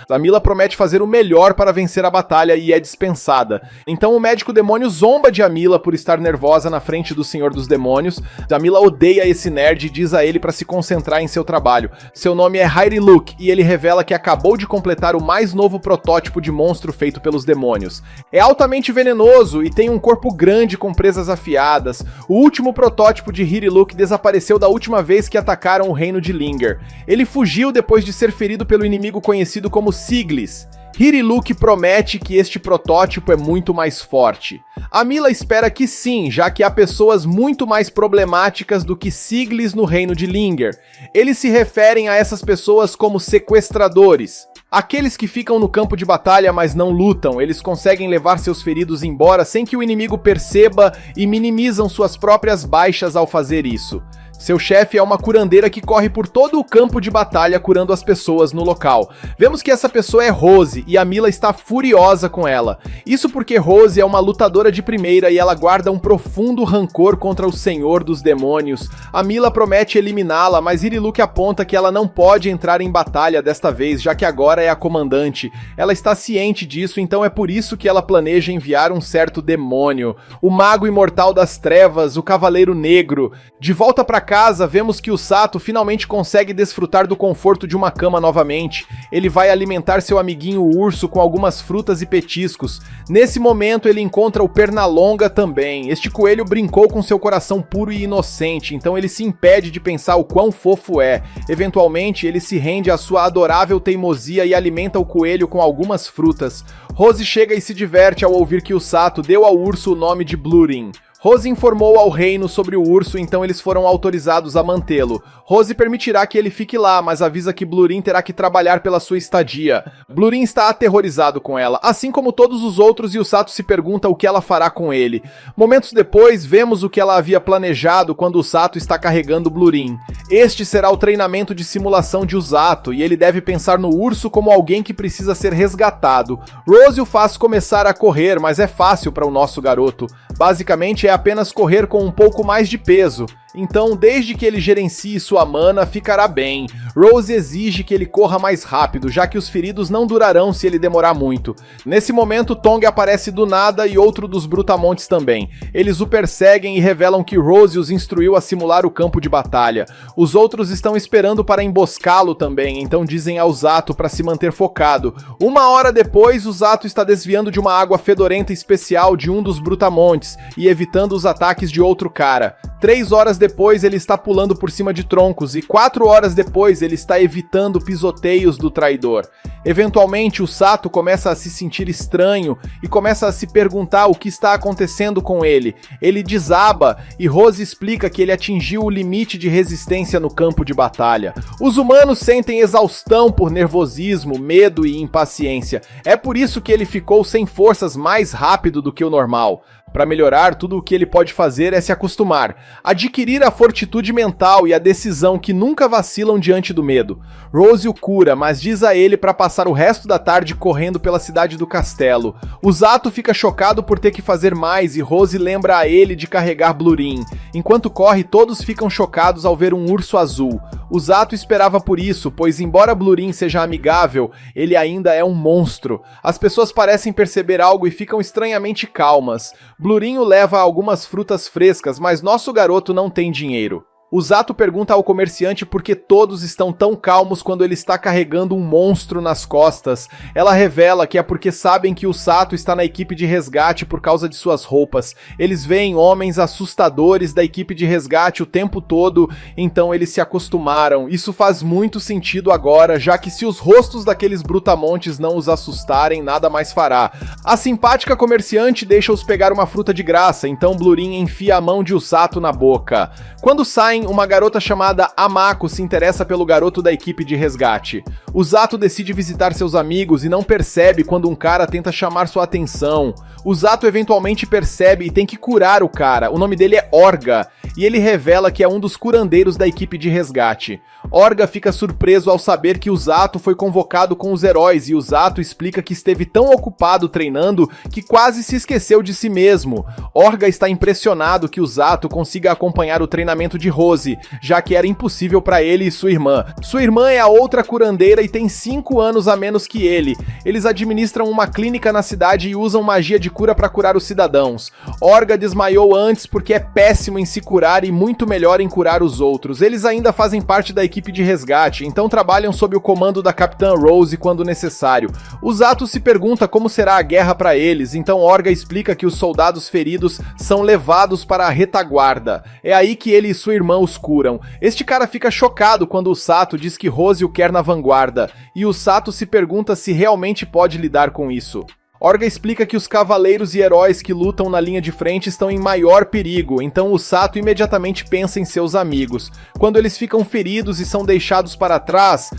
A Mila promete fazer o melhor para vencer a batalha e é dispensada. Então o médico demônio zomba de Amila por estar nervosa na frente do Senhor dos Demônios. Amila odeia esse nerd e diz a ele para se concentrar em seu trabalho. Seu nome é Hyriluk e ele revela que acabou de completar o mais novo protótipo de monstro feito pelos demônios. É altamente venenoso e tem um corpo grande com presas afiadas. O último protótipo de Hyriluk desapareceu da última vez que atacaram o reino de Linger. Ele fugiu depois de ser ferido pelo inimigo conhecido como Siglis. Hyriluk promete que este protótipo é muito mais forte. Amila espera que sim, já que há pessoas muito mais problemáticas do que Siglis no reino de Linger. Eles se referem a essas pessoas como sequestradores. Aqueles que ficam no campo de batalha, mas não lutam, eles conseguem levar seus feridos embora sem que o inimigo perceba e minimizam suas próprias baixas ao fazer isso. Seu chefe é uma curandeira que corre por todo o campo de batalha curando as pessoas no local. Vemos que essa pessoa é Rose e a Mila está furiosa com ela. Isso porque Rose é uma lutadora de primeira e ela guarda um profundo rancor contra o Senhor dos Demônios. A Mila promete eliminá-la, mas Hyriluk aponta que ela não pode entrar em batalha desta vez, já que agora é a comandante. Ela está ciente disso, então é por isso que ela planeja enviar um certo demônio. O Mago Imortal das Trevas, o Cavaleiro Negro. De volta pra casa, vemos que o Sato finalmente consegue desfrutar do conforto de uma cama novamente. Ele vai alimentar seu amiguinho urso com algumas frutas e petiscos. Nesse momento, ele encontra o Pernalonga também. Este coelho brincou com seu coração puro e inocente, então ele se impede de pensar o quão fofo é. Eventualmente, ele se rende à sua adorável teimosia e alimenta o coelho com algumas frutas. Rose chega e se diverte ao ouvir que o Sato deu ao urso o nome de Blurin. Rose informou ao reino sobre o urso, então eles foram autorizados a mantê-lo. Rose permitirá que ele fique lá, mas avisa que Blurin terá que trabalhar pela sua estadia. Blurin está aterrorizado com ela, assim como todos os outros, e o Sato se pergunta o que ela fará com ele. Momentos depois, vemos o que ela havia planejado quando o Sato está carregando Blurin. Este será o treinamento de simulação de Usato, e ele deve pensar no urso como alguém que precisa ser resgatado. Rose o faz começar a correr, mas é fácil para o nosso garoto. Basicamente é apenas correr com um pouco mais de peso. Então, desde que ele gerencie sua mana, ficará bem. Rose exige que ele corra mais rápido, já que os feridos não durarão se ele demorar muito. Nesse momento, Tong aparece do nada e outro dos brutamontes também. Eles o perseguem e revelam que Rose os instruiu a simular o campo de batalha. Os outros estão esperando para emboscá-lo também, então dizem ao Zato para se manter focado. Uma hora depois, o Zato está desviando de uma água fedorenta especial de um dos brutamontes e evitando os ataques de outro cara. 3 horas depois ele está pulando por cima de troncos e 4 horas depois ele está evitando pisoteios do traidor. Eventualmente o Sato começa a se sentir estranho e começa a se perguntar o que está acontecendo com ele. Ele desaba e Rose explica que ele atingiu o limite de resistência no campo de batalha. Os humanos sentem exaustão por nervosismo, medo e impaciência. É por isso que ele ficou sem forças mais rápido do que o normal. Para melhorar, tudo o que ele pode fazer é se acostumar, adquirir a fortitude mental e a decisão que nunca vacilam diante do medo. Rose o cura, mas diz a ele para passar o resto da tarde correndo pela cidade do castelo. O Zato fica chocado por ter que fazer mais e Rose lembra a ele de carregar Blurin. Enquanto corre, todos ficam chocados ao ver um urso azul. O Zato esperava por isso, pois embora Blurin seja amigável, ele ainda é um monstro. As pessoas parecem perceber algo e ficam estranhamente calmas. Blurin o leva a algumas frutas frescas, mas nosso garoto não tem dinheiro. O Zato pergunta ao comerciante por que todos estão tão calmos quando ele está carregando um monstro nas costas. Ela revela que é porque sabem que o Sato está na equipe de resgate por causa de suas roupas. Eles veem homens assustadores da equipe de resgate o tempo todo, então eles se acostumaram. Isso faz muito sentido agora, já que se os rostos daqueles brutamontes não os assustarem, nada mais fará. A simpática comerciante deixa-os pegar uma fruta de graça, então Blurin enfia a mão de Usato na boca. Quando saem, uma garota chamada Amako se interessa pelo garoto da equipe de resgate. Usato decide visitar seus amigos e não percebe quando um cara tenta chamar sua atenção. Usato eventualmente percebe e tem que curar o cara. O nome dele é Orga, e ele revela que é um dos curandeiros da equipe de resgate. Orga fica surpreso ao saber que Usato foi convocado com os heróis e Usato explica que esteve tão ocupado treinando que quase se esqueceu de si mesmo. Orga está impressionado que Usato consiga acompanhar o treinamento de Rose, já que era impossível para ele e sua irmã. Sua irmã é a outra curandeira e tem 5 anos a menos que ele. Eles administram uma clínica na cidade e usam magia de cura para curar os cidadãos. Orga desmaiou antes porque é péssimo em se curar e muito melhor em curar os outros. Eles ainda fazem parte da equipe de resgate, então trabalham sob o comando da Capitã Rose quando necessário. Usato se pergunta como será a guerra para eles, então Orga explica que os soldados feridos são levados para a retaguarda. É aí que ele e sua irmã os curam. Este cara fica chocado quando o Sato diz que Rose o quer na vanguarda, e o Sato se pergunta se realmente pode lidar com isso. Orga explica que os cavaleiros e heróis que lutam na linha de frente estão em maior perigo, então o Sato imediatamente pensa em seus amigos. Quando eles ficam feridos e são deixados para trás,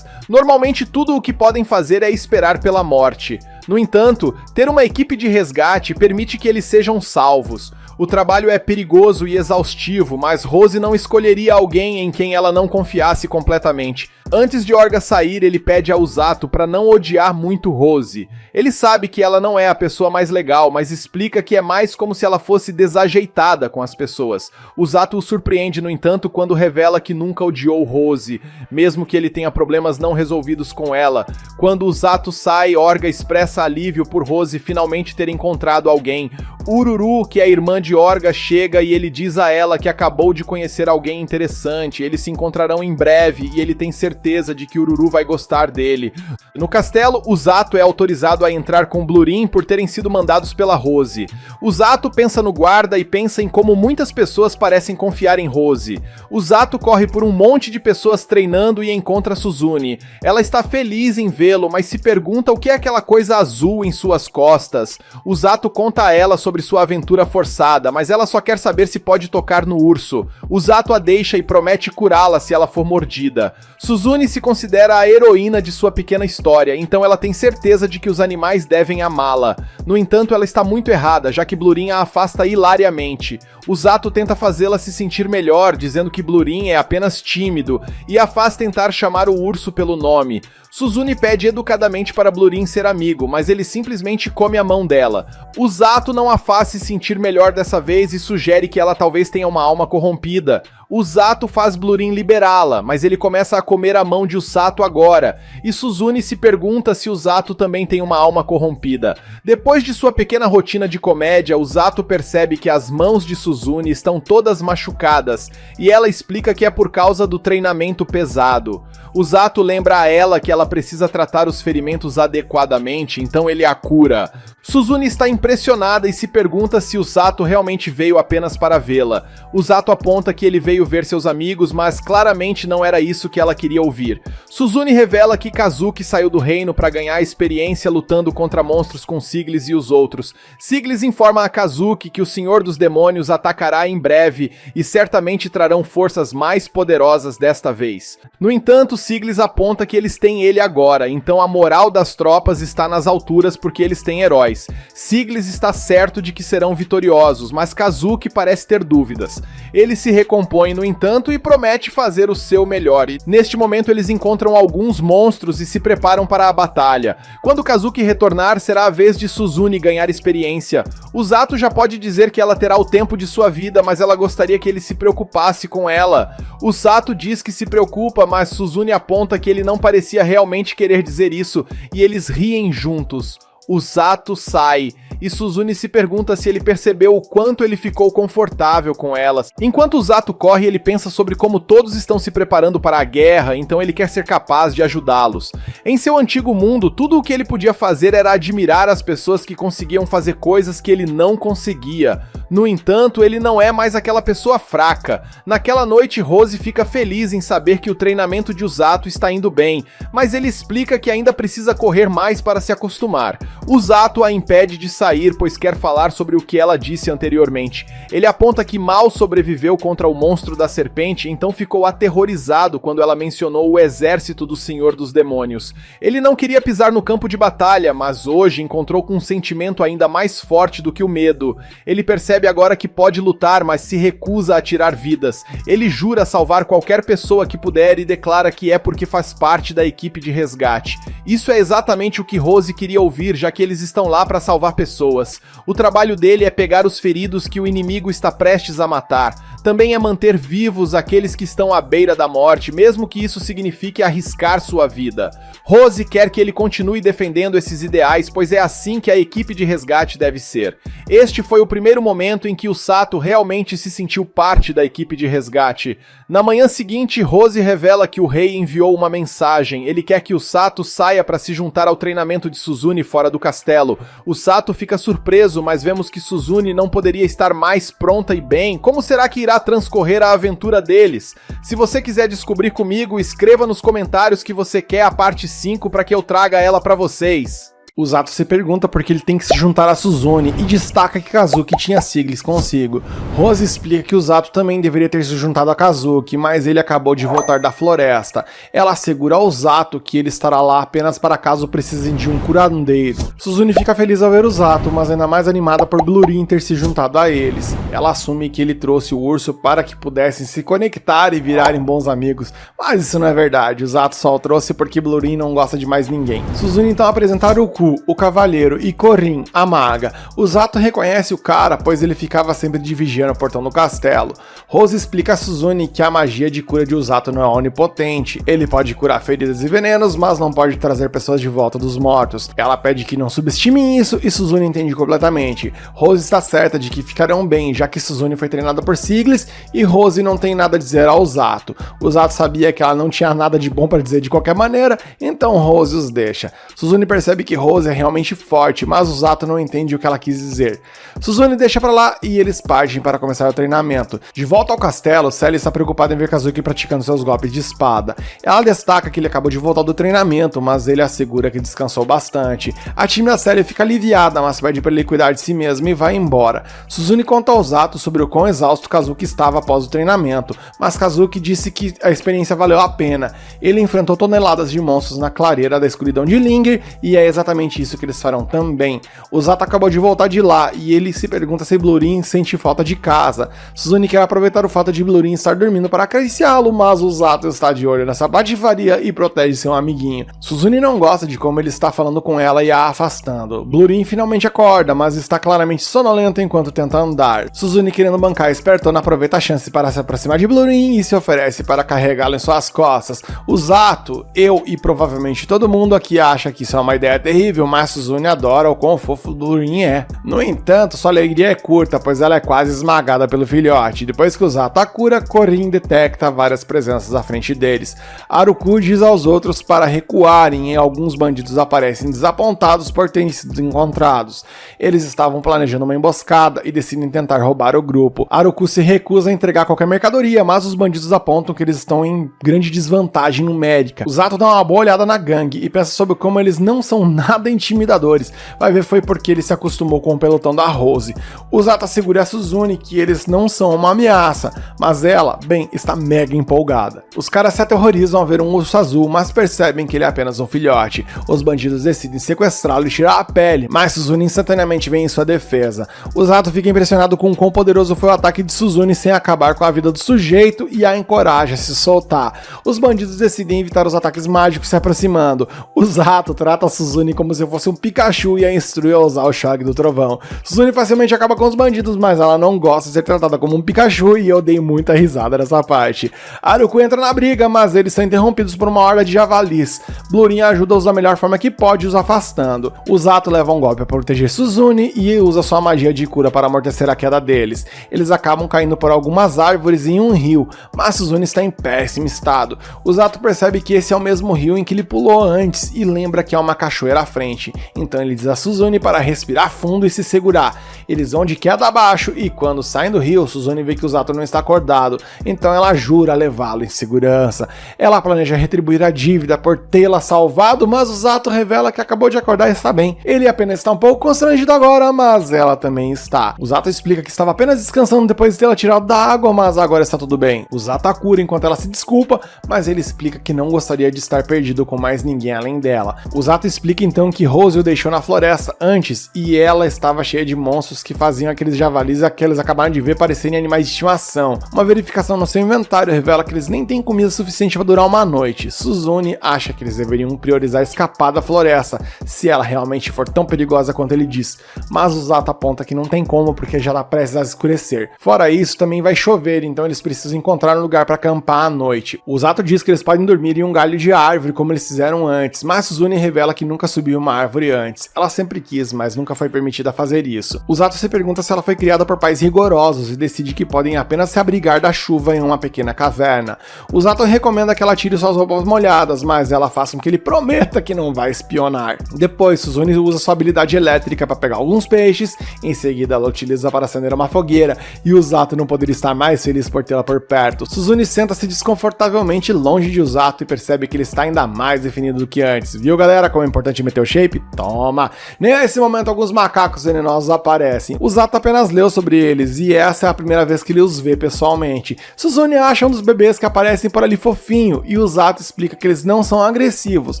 normalmente tudo o que podem fazer é esperar pela morte. No entanto, ter uma equipe de resgate permite que eles sejam salvos. O trabalho é perigoso e exaustivo, mas Rose não escolheria alguém em quem ela não confiasse completamente. Antes de Orga sair, ele pede a Usato para não odiar muito Rose. Ele sabe que ela não é a pessoa mais legal, mas explica que é mais como se ela fosse desajeitada com as pessoas. Usato o surpreende, no entanto, quando revela que nunca odiou Rose, mesmo que ele tenha problemas não resolvidos com ela. Quando Usato sai, Orga expressa alívio por Rose finalmente ter encontrado alguém. Ururu, que é a irmã de Orga, chega e ele diz a ela que acabou de conhecer alguém interessante. Eles se encontrarão em breve e ele tem certeza de que Ururu vai gostar dele. No castelo, Usato é autorizado a entrar com Blurin por terem sido mandados pela Rose. Usato pensa no guarda e pensa em como muitas pessoas parecem confiar em Rose. Usato corre por um monte de pessoas treinando e encontra Suzune. Ela está feliz em vê-lo, mas se pergunta o que é aquela coisa azul em suas costas. Usato conta a ela sobre sua aventura forçada, mas ela só quer saber se pode tocar no urso. Usato a deixa e promete curá-la se ela for mordida. Suzune se considera a heroína de sua pequena história, então ela tem certeza de que os animais devem amá-la. No entanto, ela está muito errada, já que Blurin a afasta hilariamente. Usato tenta fazê-la se sentir melhor, dizendo que Blurin é apenas tímido, e a faz tentar chamar o urso pelo nome. Suzune pede educadamente para Blurin ser amigo, mas ele simplesmente come a mão dela. Usato não a faz se sentir melhor dessa vez e sugere que ela talvez tenha uma alma corrompida. Usato faz Blurin liberá-la, mas ele começa a comer a mão de Usato agora, e Suzune se pergunta se Usato também tem uma alma corrompida. Depois de sua pequena rotina de comédia, Usato percebe que as mãos de Suzune estão todas machucadas, e ela explica que é por causa do treinamento pesado. Usato lembra a ela que ela precisa tratar os ferimentos adequadamente, então ele a cura. Suzune está impressionada e se pergunta se Usato realmente veio apenas para vê-la. Usato aponta que ele veio ver seus amigos, mas claramente não era isso que ela queria ouvir. Suzune revela que Kazuki saiu do reino para ganhar experiência lutando contra monstros com Siglis e os outros. Siglis informa a Kazuki que o Senhor dos Demônios atacará em breve e certamente trarão forças mais poderosas desta vez. No entanto, Siglis aponta que eles têm ele agora, então a moral das tropas está nas alturas porque eles têm heróis. Siglis está certo de que serão vitoriosos, mas Kazuki parece ter dúvidas. Ele se recompõe, no entanto, e promete fazer o seu melhor. E neste momento eles encontram alguns monstros e se preparam para a batalha. Quando Kazuki retornar, será a vez de Suzune ganhar experiência. Usato já pode dizer que ela terá o tempo de sua vida, mas ela gostaria que ele se preocupasse com ela. Usato diz que se preocupa, mas Suzune aponta que ele não parecia realmente querer dizer isso, e eles riem juntos. Usato sai, e Suzune se pergunta se ele percebeu o quanto ele ficou confortável com elas. Enquanto o Zato corre, ele pensa sobre como todos estão se preparando para a guerra, então ele quer ser capaz de ajudá-los. Em seu antigo mundo, tudo o que ele podia fazer era admirar as pessoas que conseguiam fazer coisas que ele não conseguia. No entanto, ele não é mais aquela pessoa fraca. Naquela noite, Rose fica feliz em saber que o treinamento de Zato está indo bem, mas ele explica que ainda precisa correr mais para se acostumar. O Zato a impede de sair, pois quer falar sobre o que ela disse anteriormente. Ele aponta que mal sobreviveu contra o monstro da serpente, então ficou aterrorizado quando ela mencionou o exército do Senhor dos Demônios. Ele não queria pisar no campo de batalha, mas hoje encontrou com um sentimento ainda mais forte do que o medo. Ele percebe agora que pode lutar, mas se recusa a tirar vidas. Ele jura salvar qualquer pessoa que puder e declara que é porque faz parte da equipe de resgate. Isso é exatamente o que Rose queria ouvir, já que eles estão lá para salvar pessoas. O trabalho dele é pegar os feridos que o inimigo está prestes a matar. Também é manter vivos aqueles que estão à beira da morte, mesmo que isso signifique arriscar sua vida. Rose quer que ele continue defendendo esses ideais, pois é assim que a equipe de resgate deve ser. Este foi o primeiro momento em que o Sato realmente se sentiu parte da equipe de resgate. Na manhã seguinte, Rose revela que o rei enviou uma mensagem. Ele quer que o Sato saia para se juntar ao treinamento de Suzune fora do castelo. O Sato fica surpreso, mas vemos que Suzune não poderia estar mais pronta e bem. Como será que irá transcorrer a aventura deles? Se você quiser descobrir comigo, escreva nos comentários que você quer a parte 5 para que eu traga ela para vocês. O Zato se pergunta por que ele tem que se juntar a Suzune e destaca que Kazuki tinha Siglis consigo. Rose explica que o Zato também deveria ter se juntado a Kazuki, mas ele acabou de voltar da floresta. Ela assegura ao Zato que ele estará lá apenas para caso precisem de um curandeiro. Suzune fica feliz ao ver o Zato, mas ainda mais animada por Blurin ter se juntado a eles. Ela assume que ele trouxe o urso para que pudessem se conectar e virarem bons amigos, mas isso não é verdade. O Zato só o trouxe porque Blurin não gosta de mais ninguém. Suzune então apresenta Haruku, o cavaleiro, e Korin, a maga. O Zato reconhece o cara, pois ele ficava sempre de vigia no portão do castelo. Rose explica a Suzune que a magia de cura de Zato não é onipotente. Ele pode curar feridas e venenos, mas não pode trazer pessoas de volta dos mortos. Ela pede que não subestimem isso e Suzune entende completamente. Rose está certa de que ficarão bem, já que Suzune foi treinada por Siglis e Rose não tem nada a dizer ao Zato. O Zato sabia que ela não tinha nada de bom para dizer de qualquer maneira, então Rose os deixa. Suzune percebe que Rose é realmente forte, mas o Zato não entende o que ela quis dizer. Suzune deixa pra lá e eles partem para começar o treinamento. De volta ao castelo, Sally está preocupada em ver Kazuki praticando seus golpes de espada. Ela destaca que ele acabou de voltar do treinamento, mas ele assegura que descansou bastante. A tímida Sally fica aliviada, mas pede para ele cuidar de si mesmo e vai embora. Suzune conta ao Zato sobre o quão exausto Kazuki estava após o treinamento, mas Kazuki disse que a experiência valeu a pena. Ele enfrentou toneladas de monstros na clareira da escuridão de Linger e é exatamente isso que eles farão também. O Zato acabou de voltar de lá e ele se pergunta se Blurin sente falta de casa. Suzune quer aproveitar o fato de Blurin estar dormindo para acariciá-lo, mas o Zato está de olho nessa patifaria e protege seu amiguinho. Suzune não gosta de como ele está falando com ela e a afastando. Blurin finalmente acorda, mas está claramente sonolento enquanto tenta andar. Suzune, querendo bancar espertona, aproveita a chance para se aproximar de Blurin e se oferece para carregá-lo em suas costas. O Zato, eu e provavelmente todo mundo aqui acha que isso é uma ideia terrível, mas Suzune adora o quão fofo Blurin é. No entanto, sua alegria é curta, pois ela é quase esmagada pelo filhote. Depois que o Zato a cura, Korin detecta várias presenças à frente deles. Haruku diz aos outros para recuarem e alguns bandidos aparecem desapontados por terem sido encontrados. Eles estavam planejando uma emboscada e decidem tentar roubar o grupo. Haruku se recusa a entregar qualquer mercadoria, mas os bandidos apontam que eles estão em grande desvantagem numérica. O Zato dá uma boa olhada na gangue e pensa sobre como eles não são nada intimidadores. Vai ver foi porque ele se acostumou com o pelotão da Rose. O Zato assegura a Suzune que eles não são uma ameaça, mas ela, bem, está mega empolgada. Os caras se aterrorizam ao ver um urso azul, mas percebem que ele é apenas um filhote. Os bandidos decidem sequestrá-lo e tirar a pele, mas Suzune instantaneamente vem em sua defesa. O Zato fica impressionado com o quão poderoso foi o ataque de Suzune sem acabar com a vida do sujeito e a encoraja a se soltar. Os bandidos decidem evitar os ataques mágicos se aproximando. O Zato trata a Suzune como como se fosse um Pikachu e a instrui a usar o choque do trovão. Suzune facilmente acaba com os bandidos, mas ela não gosta de ser tratada como um Pikachu e eu dei muita risada nessa parte. Haruko entra na briga, mas eles são interrompidos por uma horda de javalis. Blurin ajuda-os da melhor forma que pode, os afastando. O Zato leva um golpe para proteger Suzune e usa sua magia de cura para amortecer a queda deles. Eles acabam caindo por algumas árvores em um rio, mas Suzune está em péssimo estado. O Zato percebe que esse é o mesmo rio em que ele pulou antes e lembra que há uma cachoeira à frente. Então ele diz a Suzune para respirar fundo e se segurar. Eles vão de queda abaixo e quando saem do rio, Suzune vê que o Zato não está acordado, então ela jura levá-lo em segurança. Ela planeja retribuir a dívida por tê-la salvado, mas o Zato revela que acabou de acordar e está bem. Ele apenas está um pouco constrangido agora, mas ela também está. O Zato explica que estava apenas descansando depois de tê-la tirado da água, mas agora está tudo bem. O Zato a cura enquanto ela se desculpa, mas ele explica que não gostaria de estar perdido com mais ninguém além dela. O Zato explica então que Rose o deixou na floresta antes e ela estava cheia de monstros que faziam aqueles javalis que eles acabaram de ver parecerem animais de estimação. Uma verificação no seu inventário revela que eles nem têm comida suficiente para durar uma noite. Suzune acha que eles deveriam priorizar escapar da floresta, se ela realmente for tão perigosa quanto ele diz, mas o Zato aponta que não tem como porque já está prestes a escurecer. Fora isso, também vai chover, então eles precisam encontrar um lugar para acampar à noite. O Zato diz que eles podem dormir em um galho de árvore como eles fizeram antes, mas Suzune revela que nunca subiu uma árvore antes. Ela sempre quis, mas nunca foi permitida fazer isso. O Zato se pergunta se ela foi criada por pais rigorosos e decide que podem apenas se abrigar da chuva em uma pequena caverna. O Zato recomenda que ela tire suas roupas molhadas, mas ela faz com que ele prometa que não vai espionar. Depois, Suzune usa sua habilidade elétrica para pegar alguns peixes, em seguida ela utiliza para acender uma fogueira, e o Zato não poderia estar mais feliz por tê-la por perto. Suzune senta-se desconfortavelmente longe de Zato e percebe que ele está ainda mais definido do que antes. Viu, galera, como é importante meter o shape? Toma! Nesse momento, alguns macacos venenosos aparecem. O Zato apenas leu sobre eles, e essa é a primeira vez que ele os vê pessoalmente. Suzune acha um dos bebês que aparecem por ali fofinho, e o Zato explica que eles não são agressivos.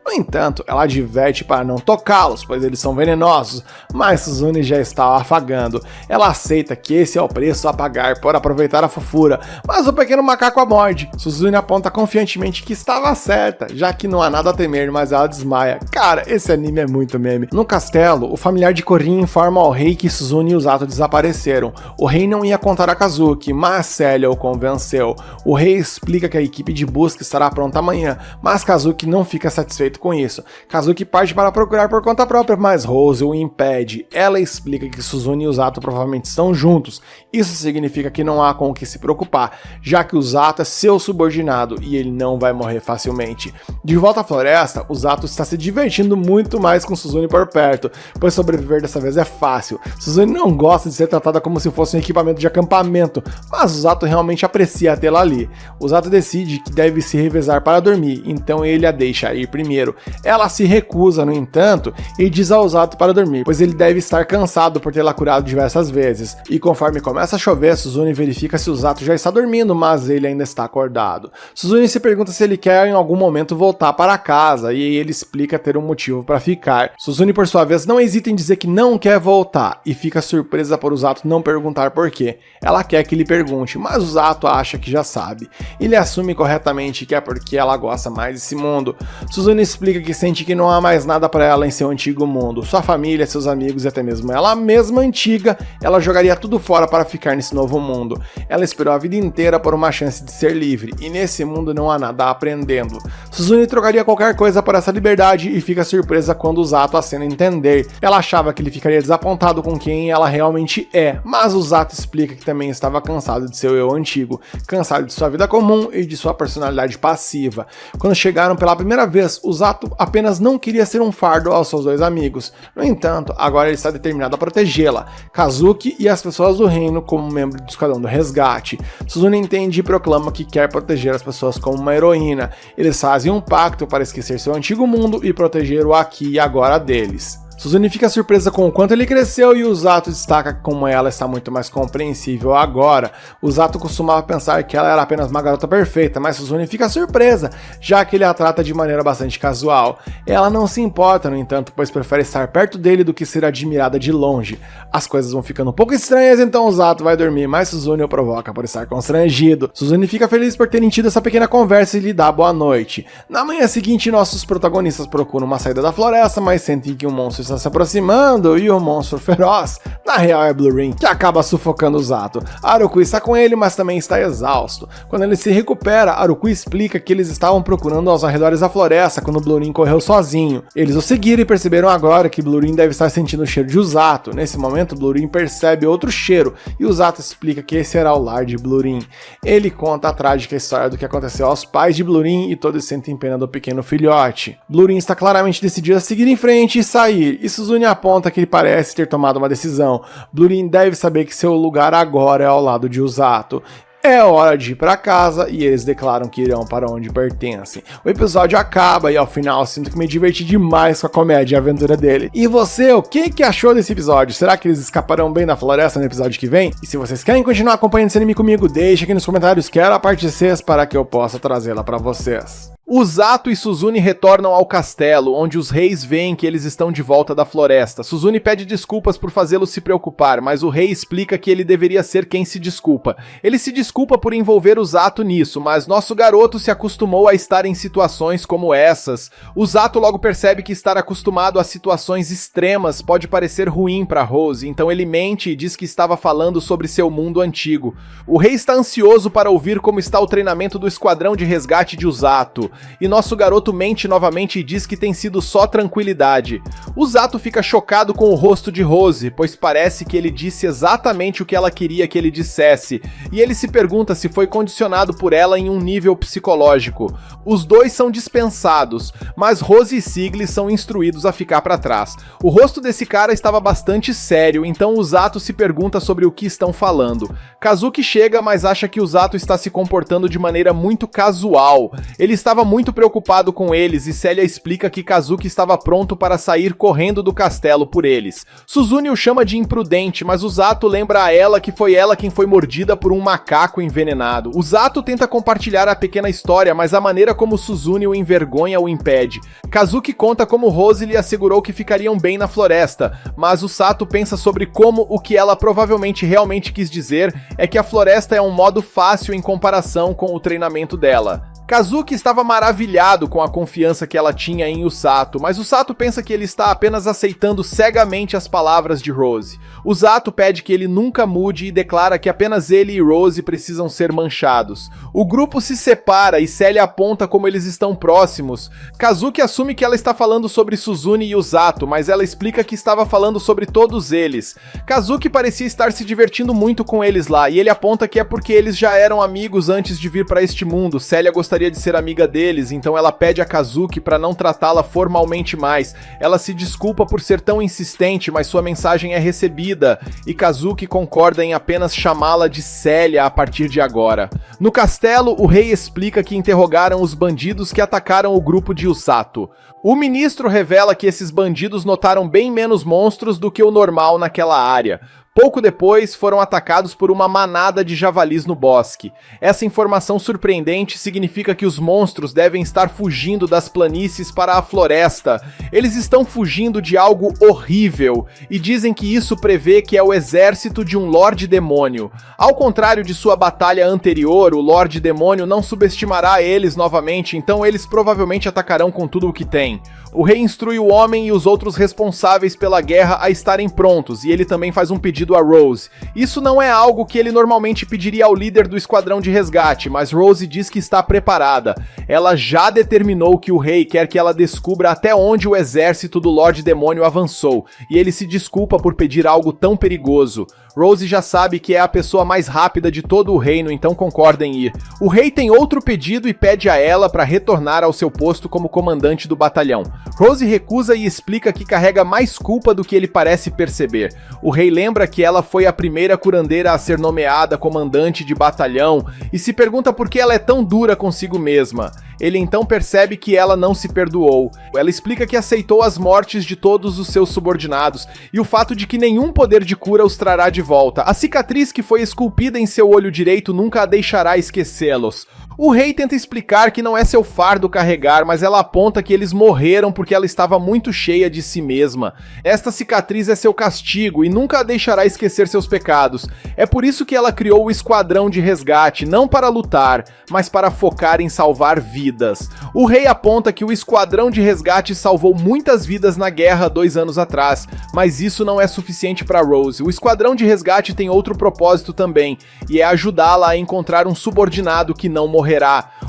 No entanto, ela adverte para não tocá-los, pois eles são venenosos, mas Suzune já está afagando. Ela aceita que esse é o preço a pagar por aproveitar a fofura, mas o pequeno macaco a morde. Suzune aponta confiantemente que estava certa, já que não há nada a temer, mas ela desmaia. Cara, esse anime é muito meme. No castelo, o familiar de Korin informa ao rei que Suzune e o Zato desapareceram. O rei não ia contar a Kazuki, mas Célia o convenceu. O rei explica que a equipe de busca estará pronta amanhã, mas Kazuki não fica satisfeito com isso. Kazuki parte para procurar por conta própria, mas Rose o impede. Ela explica que Suzune e o Zato provavelmente estão juntos. Isso significa que não há com o que se preocupar, já que o Zato é seu subordinado e ele não vai morrer facilmente. De volta à floresta, o Zato está se divertindo muito mais com Suzune por perto, pois sobreviver dessa vez é fácil. Suzune não gosta de ser tratada como se fosse um equipamento de acampamento, mas o Zato realmente aprecia tê-la ali. O Zato decide que deve se revezar para dormir, então ele a deixa ir primeiro. Ela se recusa, no entanto, e diz ao Zato para dormir, pois ele deve estar cansado por tê-la curado diversas vezes. E conforme começa a chover, Suzune verifica se o Zato já está dormindo, mas ele ainda está acordado. Suzune se pergunta se ele quer em algum momento voltar para casa, e ele explica ter um motivo para ficar. Suzune, por sua vez, não hesita em dizer que não quer voltar, e fica surpresa por o Zato não perguntar por quê. Ela quer que ele pergunte, mas o Zato acha que já sabe. Ele assume corretamente que é porque ela gosta mais desse mundo. Suzune explica que sente que não há mais nada para ela em seu antigo mundo. Sua família, seus amigos e até mesmo ela mesma antiga, ela jogaria tudo fora para ficar nesse novo mundo. Ela esperou a vida inteira por uma chance de ser livre, e nesse mundo não há nada aprendendo. Suzune trocaria qualquer coisa por essa liberdade e fica surpresa quando o Zato acena entender. Ela achava que ele ficaria desapontado com quem ela realmente é, mas o Zato explica que também estava cansado de seu eu antigo, cansado de sua vida comum e de sua personalidade passiva. Quando chegaram pela primeira vez, o Zato apenas não queria ser um fardo aos seus dois amigos. No entanto, agora ele está determinado a protegê-la, Kazuki e as pessoas do reino como membro do Esquadrão do Resgate. Suzune entende e proclama que quer proteger as pessoas como uma heroína. Eles fazem um pacto para esquecer seu antigo mundo e proteger o aqui e agora deles. Suzune fica surpresa com o quanto ele cresceu e o Zato destaca que como ela está muito mais compreensível agora. O Zato costumava pensar que ela era apenas uma garota perfeita, mas Suzune fica surpresa, já que ele a trata de maneira bastante casual. Ela não se importa, no entanto, pois prefere estar perto dele do que ser admirada de longe. As coisas vão ficando um pouco estranhas, então o Zato vai dormir, mas Suzune o provoca por estar constrangido. Suzune fica feliz por terem tido essa pequena conversa e lhe dá boa noite. Na manhã seguinte, nossos protagonistas procuram uma saída da floresta, mas sentem que um monstro está se aproximando, e o monstro feroz, na real é Bluerin, que acaba sufocando o Zato. Arukui está com ele, mas também está exausto. Quando ele se recupera, Arukui explica que eles estavam procurando aos arredores da floresta quando Bluerin correu sozinho. Eles o seguiram e perceberam agora que Bluerin deve estar sentindo o cheiro de Usato. Nesse momento, Bluerin percebe outro cheiro, e Usato explica que esse era o lar de Bluerin. Ele conta a trágica história do que aconteceu aos pais de Bluerin e todos sentem pena do pequeno filhote. Bluerin está claramente decidido a seguir em frente e sair, e Suzune aponta que ele parece ter tomado uma decisão. Bluerin deve saber que seu lugar agora é ao lado de Usato. É hora de ir pra casa e eles declaram que irão para onde pertencem. O episódio acaba e ao final sinto que me diverti demais com a comédia e a aventura dele. E você, o que achou desse episódio? Será que eles escaparão bem da floresta no episódio que vem? E se vocês querem continuar acompanhando esse anime comigo, deixe aqui nos comentários quero a parte 6 para que eu possa trazê-la para vocês. Usato e Suzune retornam ao castelo, onde os reis veem que eles estão de volta da floresta. Suzune pede desculpas por fazê-lo se preocupar, mas o rei explica que ele deveria ser quem se desculpa. Ele se desculpa por envolver Usato nisso, mas nosso garoto se acostumou a estar em situações como essas. Usato logo percebe que estar acostumado a situações extremas pode parecer ruim para Rose, então ele mente e diz que estava falando sobre seu mundo antigo. O rei está ansioso para ouvir como está o treinamento do esquadrão de resgate de Usato. E nosso garoto mente novamente e diz que tem sido só tranquilidade. Usato fica chocado com o rosto de Rose, pois parece que ele disse exatamente o que ela queria que ele dissesse, e ele se pergunta se foi condicionado por ela em um nível psicológico. Os dois são dispensados, mas Rose e Sigli são instruídos a ficar para trás. O rosto desse cara estava bastante sério, então Usato se pergunta sobre o que estão falando. Kazuki chega, mas acha que Usato está se comportando de maneira muito casual. Ele estava muito preocupado com eles e Célia explica que Kazuki estava pronto para sair correndo do castelo por eles. Suzune o chama de imprudente, mas Usato lembra a ela que foi ela quem foi mordida por um macaco envenenado. Usato tenta compartilhar a pequena história, mas a maneira como Suzune o envergonha o impede. Kazuki conta como Rose lhe assegurou que ficariam bem na floresta, mas o Sato pensa sobre como o que ela provavelmente realmente quis dizer é que a floresta é um modo fácil em comparação com o treinamento dela. Kazuki estava maravilhado com a confiança que ela tinha em Usato, mas Usato pensa que ele está apenas aceitando cegamente as palavras de Rose. Usato pede que ele nunca mude e declara que apenas ele e Rose precisam ser manchados. O grupo se separa e Célia aponta como eles estão próximos. Kazuki assume que ela está falando sobre Suzune e Usato, mas ela explica que estava falando sobre todos eles. Kazuki parecia estar se divertindo muito com eles lá, e ele aponta que é porque eles já eram amigos antes de vir para este mundo. Célia gostaria de ser amiga deles, então ela pede a Kazuki para não tratá-la formalmente mais. Ela se desculpa por ser tão insistente, mas sua mensagem é recebida, e Kazuki concorda em apenas chamá-la de Célia a partir de agora. No castelo, o rei explica que interrogaram os bandidos que atacaram o grupo de Usato. O ministro revela que esses bandidos notaram bem menos monstros do que o normal naquela área. Pouco depois, foram atacados por uma manada de javalis no bosque. Essa informação surpreendente significa que os monstros devem estar fugindo das planícies para a floresta. Eles estão fugindo de algo horrível, e dizem que isso prevê que é o exército de um Lorde Demônio. Ao contrário de sua batalha anterior, o Lorde Demônio não subestimará eles novamente, então eles provavelmente atacarão com tudo o que tem. O rei instrui o homem e os outros responsáveis pela guerra a estarem prontos, e ele também faz um pedido a Rose. Isso não é algo que ele normalmente pediria ao líder do esquadrão de resgate, mas Rose diz que está preparada. Ela já determinou que o rei quer que ela descubra até onde o exército do Lorde Demônio avançou, e ele se desculpa por pedir algo tão perigoso. Rose já sabe que é a pessoa mais rápida de todo o reino, então concorda em ir. O rei tem outro pedido e pede a ela para retornar ao seu posto como comandante do batalhão. Rose recusa e explica que carrega mais culpa do que ele parece perceber. O rei lembra que ela foi a primeira curandeira a ser nomeada comandante de batalhão e se pergunta por que ela é tão dura consigo mesma. Ele então percebe que ela não se perdoou. Ela explica que aceitou as mortes de todos os seus subordinados e o fato de que nenhum poder de cura os trará de volta. A cicatriz que foi esculpida em seu olho direito nunca a deixará esquecê-los. O rei tenta explicar que não é seu fardo carregar, mas ela aponta que eles morreram porque ela estava muito cheia de si mesma. Esta cicatriz é seu castigo e nunca a deixará esquecer seus pecados. É por isso que ela criou o Esquadrão de Resgate, não para lutar, mas para focar em salvar vidas. O rei aponta que o Esquadrão de Resgate salvou muitas vidas na guerra 2 anos atrás, mas isso não é suficiente para Rose. O Esquadrão de Resgate tem outro propósito também, e é ajudá-la a encontrar um subordinado que não morrerá.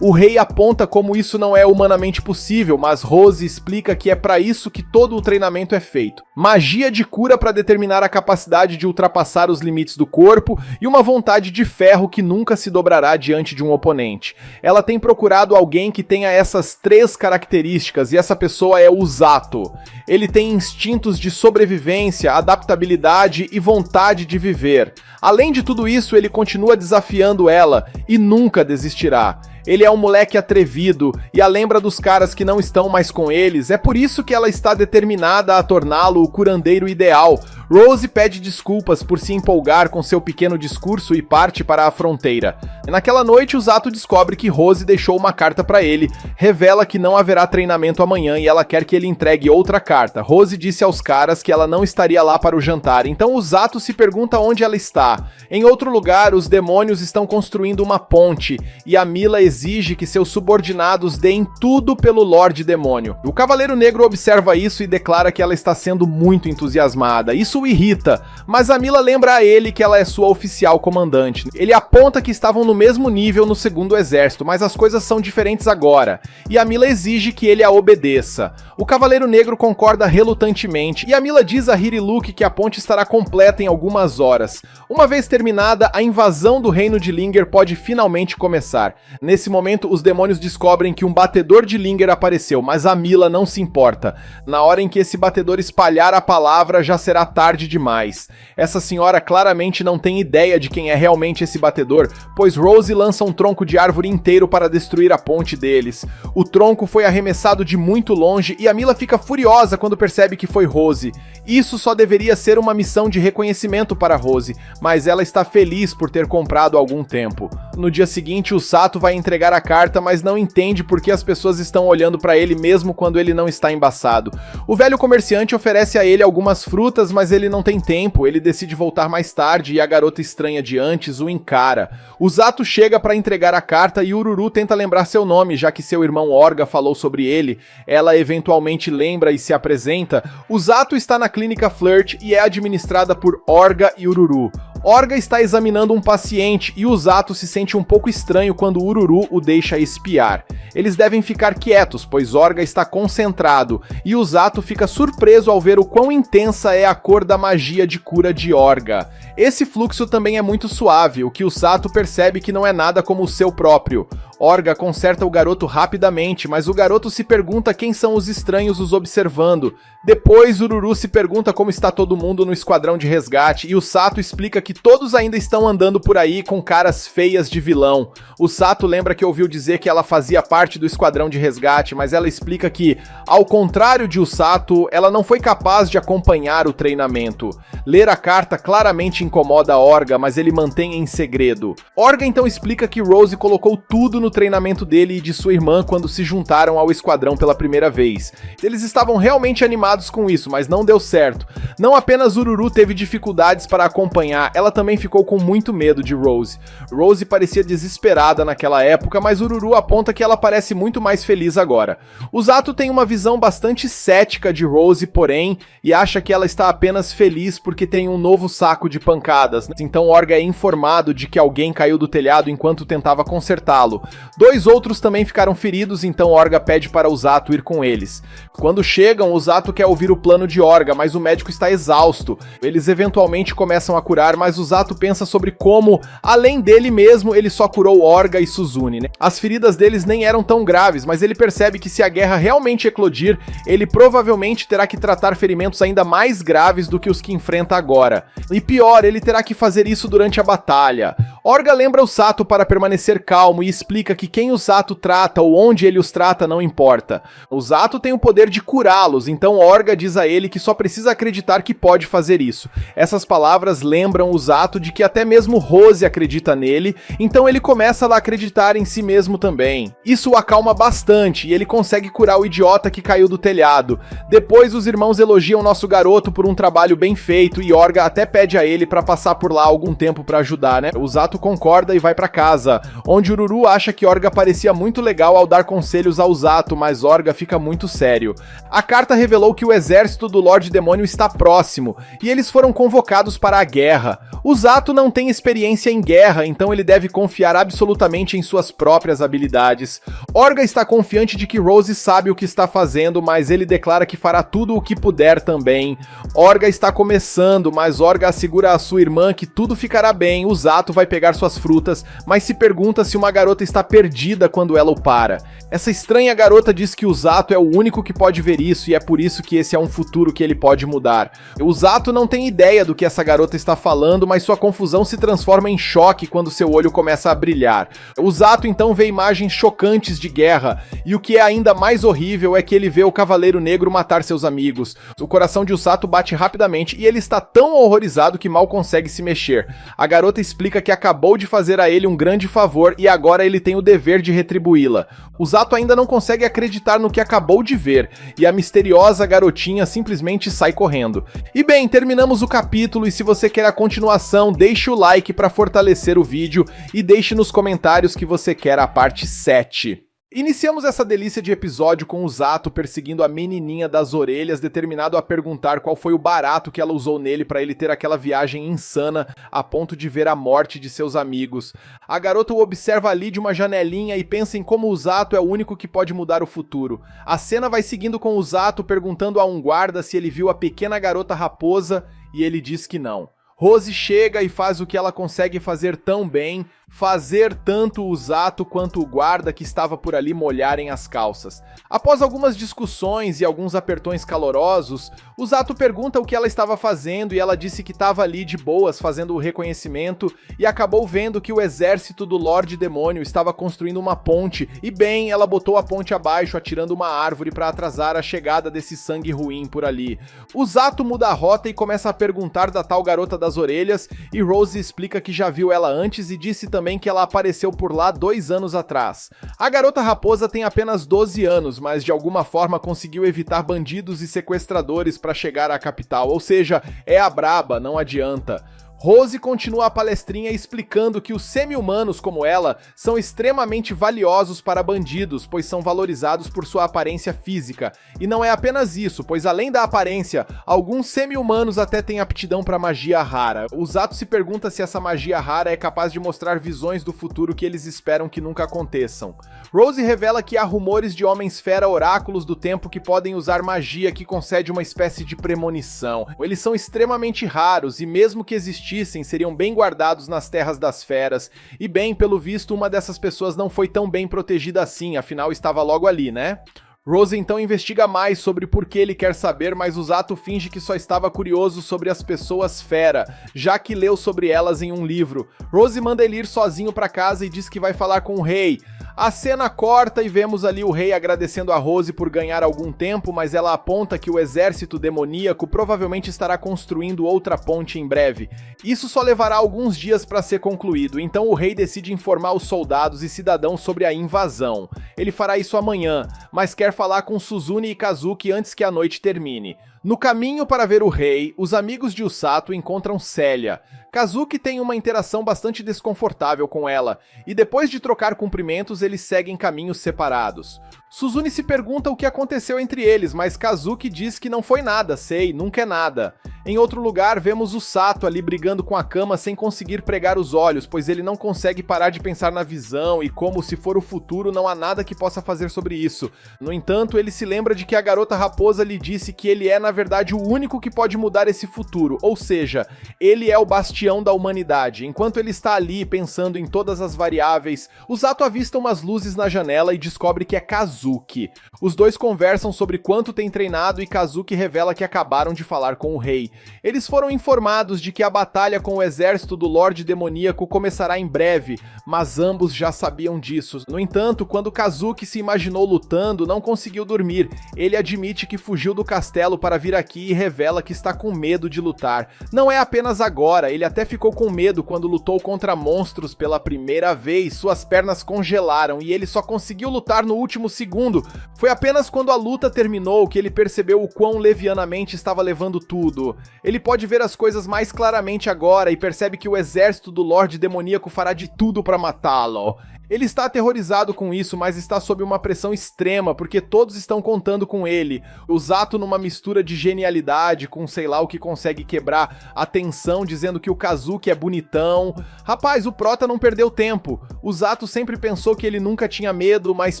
O rei aponta como isso não é humanamente possível, mas Rose explica que é para isso que todo o treinamento é feito. Magia de cura para determinar a capacidade de ultrapassar os limites do corpo e uma vontade de ferro que nunca se dobrará diante de um oponente. Ela tem procurado alguém que tenha essas 3 características e essa pessoa é o Zato. Ele tem instintos de sobrevivência, adaptabilidade e vontade de viver. Além de tudo isso, ele continua desafiando ela e nunca desistirá. Ele é um moleque atrevido e a lembra dos caras que não estão mais com eles, é por isso que ela está determinada a torná-lo o curandeiro ideal. Rose pede desculpas por se empolgar com seu pequeno discurso e parte para a fronteira. Naquela noite, o Zato descobre que Rose deixou uma carta para ele, revela que não haverá treinamento amanhã e ela quer que ele entregue outra carta. Rose disse aos caras que ela não estaria lá para o jantar, então o Zato se pergunta onde ela está. Em outro lugar, os demônios estão construindo uma ponte e a Mila exige que seus subordinados deem tudo pelo Lorde Demônio. O Cavaleiro Negro observa isso e declara que ela está sendo muito entusiasmada. Isso o irrita, mas a Mila lembra a ele que ela é sua oficial comandante. Ele aponta que estavam no mesmo nível no segundo exército, mas as coisas são diferentes agora, e a Mila exige que ele a obedeça. O Cavaleiro Negro concorda relutantemente, e a Mila diz a Hiriluk que a ponte estará completa em algumas horas. Uma vez terminada, a invasão do reino de Linger pode finalmente começar. Nesse momento, os demônios descobrem que um batedor de Linger apareceu, mas a Mila não se importa. Na hora em que esse batedor espalhar a palavra, já será tarde demais. Essa senhora claramente não tem ideia de quem é realmente esse batedor, pois Rose lança um tronco de árvore inteiro para destruir a ponte deles. O tronco foi arremessado de muito longe e a Mila fica furiosa quando percebe que foi Rose. Isso só deveria ser uma missão de reconhecimento para Rose, mas ela está feliz por ter comprado algum tempo. No dia seguinte, o Sato vai entregar a carta, mas não entende por que as pessoas estão olhando para ele mesmo quando ele não está embaçado. O velho comerciante oferece a ele algumas frutas, mas ele não tem tempo, ele decide voltar mais tarde e a garota estranha de antes o encara. O Zato chega para entregar a carta e Ururu tenta lembrar seu nome, já que seu irmão Orga falou sobre ele. Ela eventualmente lembra e se apresenta. O Zato está na clínica Flirt e é administrada por Orga e Ururu. Orga está examinando um paciente e o Zato se sente um pouco estranho quando Ururu o deixa espiar. Eles devem ficar quietos, pois Orga está concentrado, e o Zato fica surpreso ao ver o quão intensa é a cor da magia de cura de Orga. Esse fluxo também é muito suave, o que o Sato percebe que não é nada como o seu próprio. Orga conserta o garoto rapidamente, mas o garoto se pergunta quem são os estranhos os observando. Depois, Ururu se pergunta como está todo mundo no esquadrão de resgate e o Sato explica que todos ainda estão andando por aí com caras feias de vilão. O Sato lembra que ouviu dizer que ela fazia parte do esquadrão de resgate, mas ela explica que, ao contrário de Usato, ela não foi capaz de acompanhar o treinamento. Ler a carta claramente incomoda Orga, mas ele mantém em segredo. Orga então explica que Rose colocou tudo no treinamento dele e de sua irmã quando se juntaram ao esquadrão pela primeira vez. Eles estavam realmente animados com isso, mas não deu certo. Não apenas Ururu teve dificuldades para acompanhar, ela também ficou com muito medo de Rose. Rose parecia desesperada naquela época, mas Ururu aponta que ela parece muito mais feliz agora. O Zato tem uma visão bastante cética de Rose, porém, e acha que ela está apenas feliz porque tem um novo saco de pancadas. Então Orga é informado de que alguém caiu do telhado enquanto tentava consertá-lo. 2 outros também ficaram feridos, então Orga pede para o Zato ir com eles. Quando chegam, o Zato quer ouvir o plano de Orga, mas o médico está exausto. Eles eventualmente começam a curar, mas mas o Zato pensa sobre como, além dele mesmo, ele só curou Orga e Suzune, né? As feridas deles nem eram tão graves, mas ele percebe que se a guerra realmente eclodir, ele provavelmente terá que tratar ferimentos ainda mais graves do que os que enfrenta agora. E pior, ele terá que fazer isso durante a batalha. Orga lembra o Sato para permanecer calmo e explica que quem o Sato trata ou onde ele os trata não importa. O Sato tem o poder de curá-los, então Orga diz a ele que só precisa acreditar que pode fazer isso. Essas palavras lembram o Sato de que até mesmo Rose acredita nele, então ele começa a acreditar em si mesmo também. Isso o acalma bastante e ele consegue curar o idiota que caiu do telhado. Depois os irmãos elogiam nosso garoto por um trabalho bem feito e Orga até pede a ele para passar por lá algum tempo para ajudar, né? O Sato concorda e vai para casa, onde Ururu acha que Orga parecia muito legal ao dar conselhos ao Sato, mas Orga fica muito sério. A carta revelou que o exército do Lorde Demônio está próximo, e eles foram convocados para a guerra. O Sato não tem experiência em guerra, então ele deve confiar absolutamente em suas próprias habilidades. Orga está confiante de que Rose sabe o que está fazendo, mas ele declara que fará tudo o que puder também. Orga está começando, mas Orga assegura a sua irmã que tudo ficará bem, o Sato vai pegar suas frutas, mas se pergunta se uma garota está perdida quando ela o para. Essa estranha garota diz que o Sato é o único que pode ver isso e é por isso que esse é um futuro que ele pode mudar. O Sato não tem ideia do que essa garota está falando, mas sua confusão se transforma em choque quando seu olho começa a brilhar. O Sato então vê imagens chocantes de guerra, e o que é ainda mais horrível é que ele vê o Cavaleiro Negro matar seus amigos. O coração de Usato bate rapidamente e ele está tão horrorizado que mal consegue se mexer. A garota explica que acabou de fazer a ele um grande favor e agora ele tem o dever de retribuí-la. O Sato ainda não consegue acreditar no que acabou de ver, e a misteriosa garotinha simplesmente sai correndo. E bem, terminamos o capítulo, e se você quer a continuação, deixe o like para fortalecer o vídeo e deixe nos comentários que você quer a parte 7. Iniciamos essa delícia de episódio com o Sato perseguindo a menininha das orelhas, determinado a perguntar qual foi o barato que ela usou nele para ele ter aquela viagem insana a ponto de ver a morte de seus amigos. A garota o observa ali de uma janelinha e pensa em como o Sato é o único que pode mudar o futuro. A cena vai seguindo com o Sato perguntando a um guarda se ele viu a pequena garota raposa e ele diz que não. Rose chega e faz o que ela consegue fazer tão bem, fazer tanto o Sato quanto o guarda que estava por ali molharem as calças. Após algumas discussões e alguns apertões calorosos, o Sato pergunta o que ela estava fazendo e ela disse que estava ali de boas fazendo o reconhecimento e acabou vendo que o exército do Lorde Demônio estava construindo uma ponte e bem, ela botou a ponte abaixo atirando uma árvore para atrasar a chegada desse sangue ruim por ali. O Sato muda a rota e começa a perguntar da tal garota das orelhas e Rose explica que já viu ela antes e disse também que ela apareceu por lá 2 anos atrás. A garota raposa tem apenas 12 anos, mas de alguma forma conseguiu evitar bandidos e sequestradores para chegar à capital, ou seja, é a braba, não adianta. Rose continua a palestrinha explicando que os semi-humanos como ela são extremamente valiosos para bandidos, pois são valorizados por sua aparência física. E não é apenas isso, pois além da aparência, alguns semi-humanos até têm aptidão para magia rara. O Sato se pergunta se essa magia rara é capaz de mostrar visões do futuro que eles esperam que nunca aconteçam. Rose revela que há rumores de homens-fera oráculos do tempo que podem usar magia que concede uma espécie de premonição. Eles são extremamente raros e mesmo que existissem, seriam bem guardados nas terras das feras, e bem, pelo visto, uma dessas pessoas não foi tão bem protegida assim, afinal estava logo ali, né? Rose então investiga mais sobre por que ele quer saber, mas o Sato finge que só estava curioso sobre as pessoas fera, já que leu sobre elas em um livro. Rose manda ele ir sozinho para casa e diz que vai falar com o rei. A cena corta e vemos ali o rei agradecendo a Rose por ganhar algum tempo, mas ela aponta que o exército demoníaco provavelmente estará construindo outra ponte em breve. Isso só levará alguns dias para ser concluído, então o rei decide informar os soldados e cidadãos sobre a invasão. Ele fará isso amanhã, mas quer falar com Suzune e Kazuki antes que a noite termine. No caminho para ver o rei, os amigos de Usato encontram Célia. Kazuki tem uma interação bastante desconfortável com ela, e depois de trocar cumprimentos, eles seguem caminhos separados. Suzune se pergunta o que aconteceu entre eles, mas Kazuki diz que não foi nada, sei, nunca é nada. Em outro lugar, vemos o Sato ali brigando com a cama sem conseguir pregar os olhos, pois ele não consegue parar de pensar na visão e como, se for o futuro, não há nada que possa fazer sobre isso. No entanto, ele se lembra de que a garota raposa lhe disse que ele é, na verdade o único que pode mudar esse futuro, ou seja, ele é o bastião da humanidade. Enquanto ele está ali pensando em todas as variáveis, o Zato avista umas luzes na janela e descobre que é Kazuki. Os dois conversam sobre quanto tem treinado e Kazuki revela que acabaram de falar com o rei. Eles foram informados de que a batalha com o exército do Lorde Demoníaco começará em breve, mas ambos já sabiam disso. No entanto, quando Kazuki se imaginou lutando, não conseguiu dormir. Ele admite que fugiu do castelo para vir aqui e revela que está com medo de lutar. Não é apenas agora, ele até ficou com medo quando lutou contra monstros pela primeira vez. Suas pernas congelaram e ele só conseguiu lutar no último segundo. Foi apenas quando a luta terminou que ele percebeu o quão levianamente estava levando tudo. Ele pode ver as coisas mais claramente agora e percebe que o exército do Lorde Demoníaco fará de tudo para matá-lo. Ele está aterrorizado com isso, mas está sob uma pressão extrema, porque todos estão contando com ele. O Zato numa mistura de genialidade com sei lá o que consegue quebrar a tensão, dizendo que o Kazuki é bonitão. Rapaz, o Prota não perdeu tempo. O Zato sempre pensou que ele nunca tinha medo, mas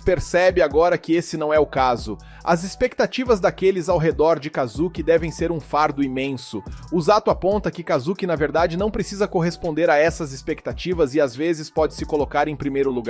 percebe agora que esse não é o caso. As expectativas daqueles ao redor de Kazuki devem ser um fardo imenso. O Zato aponta que Kazuki na verdade não precisa corresponder a essas expectativas e às vezes pode se colocar em primeiro lugar.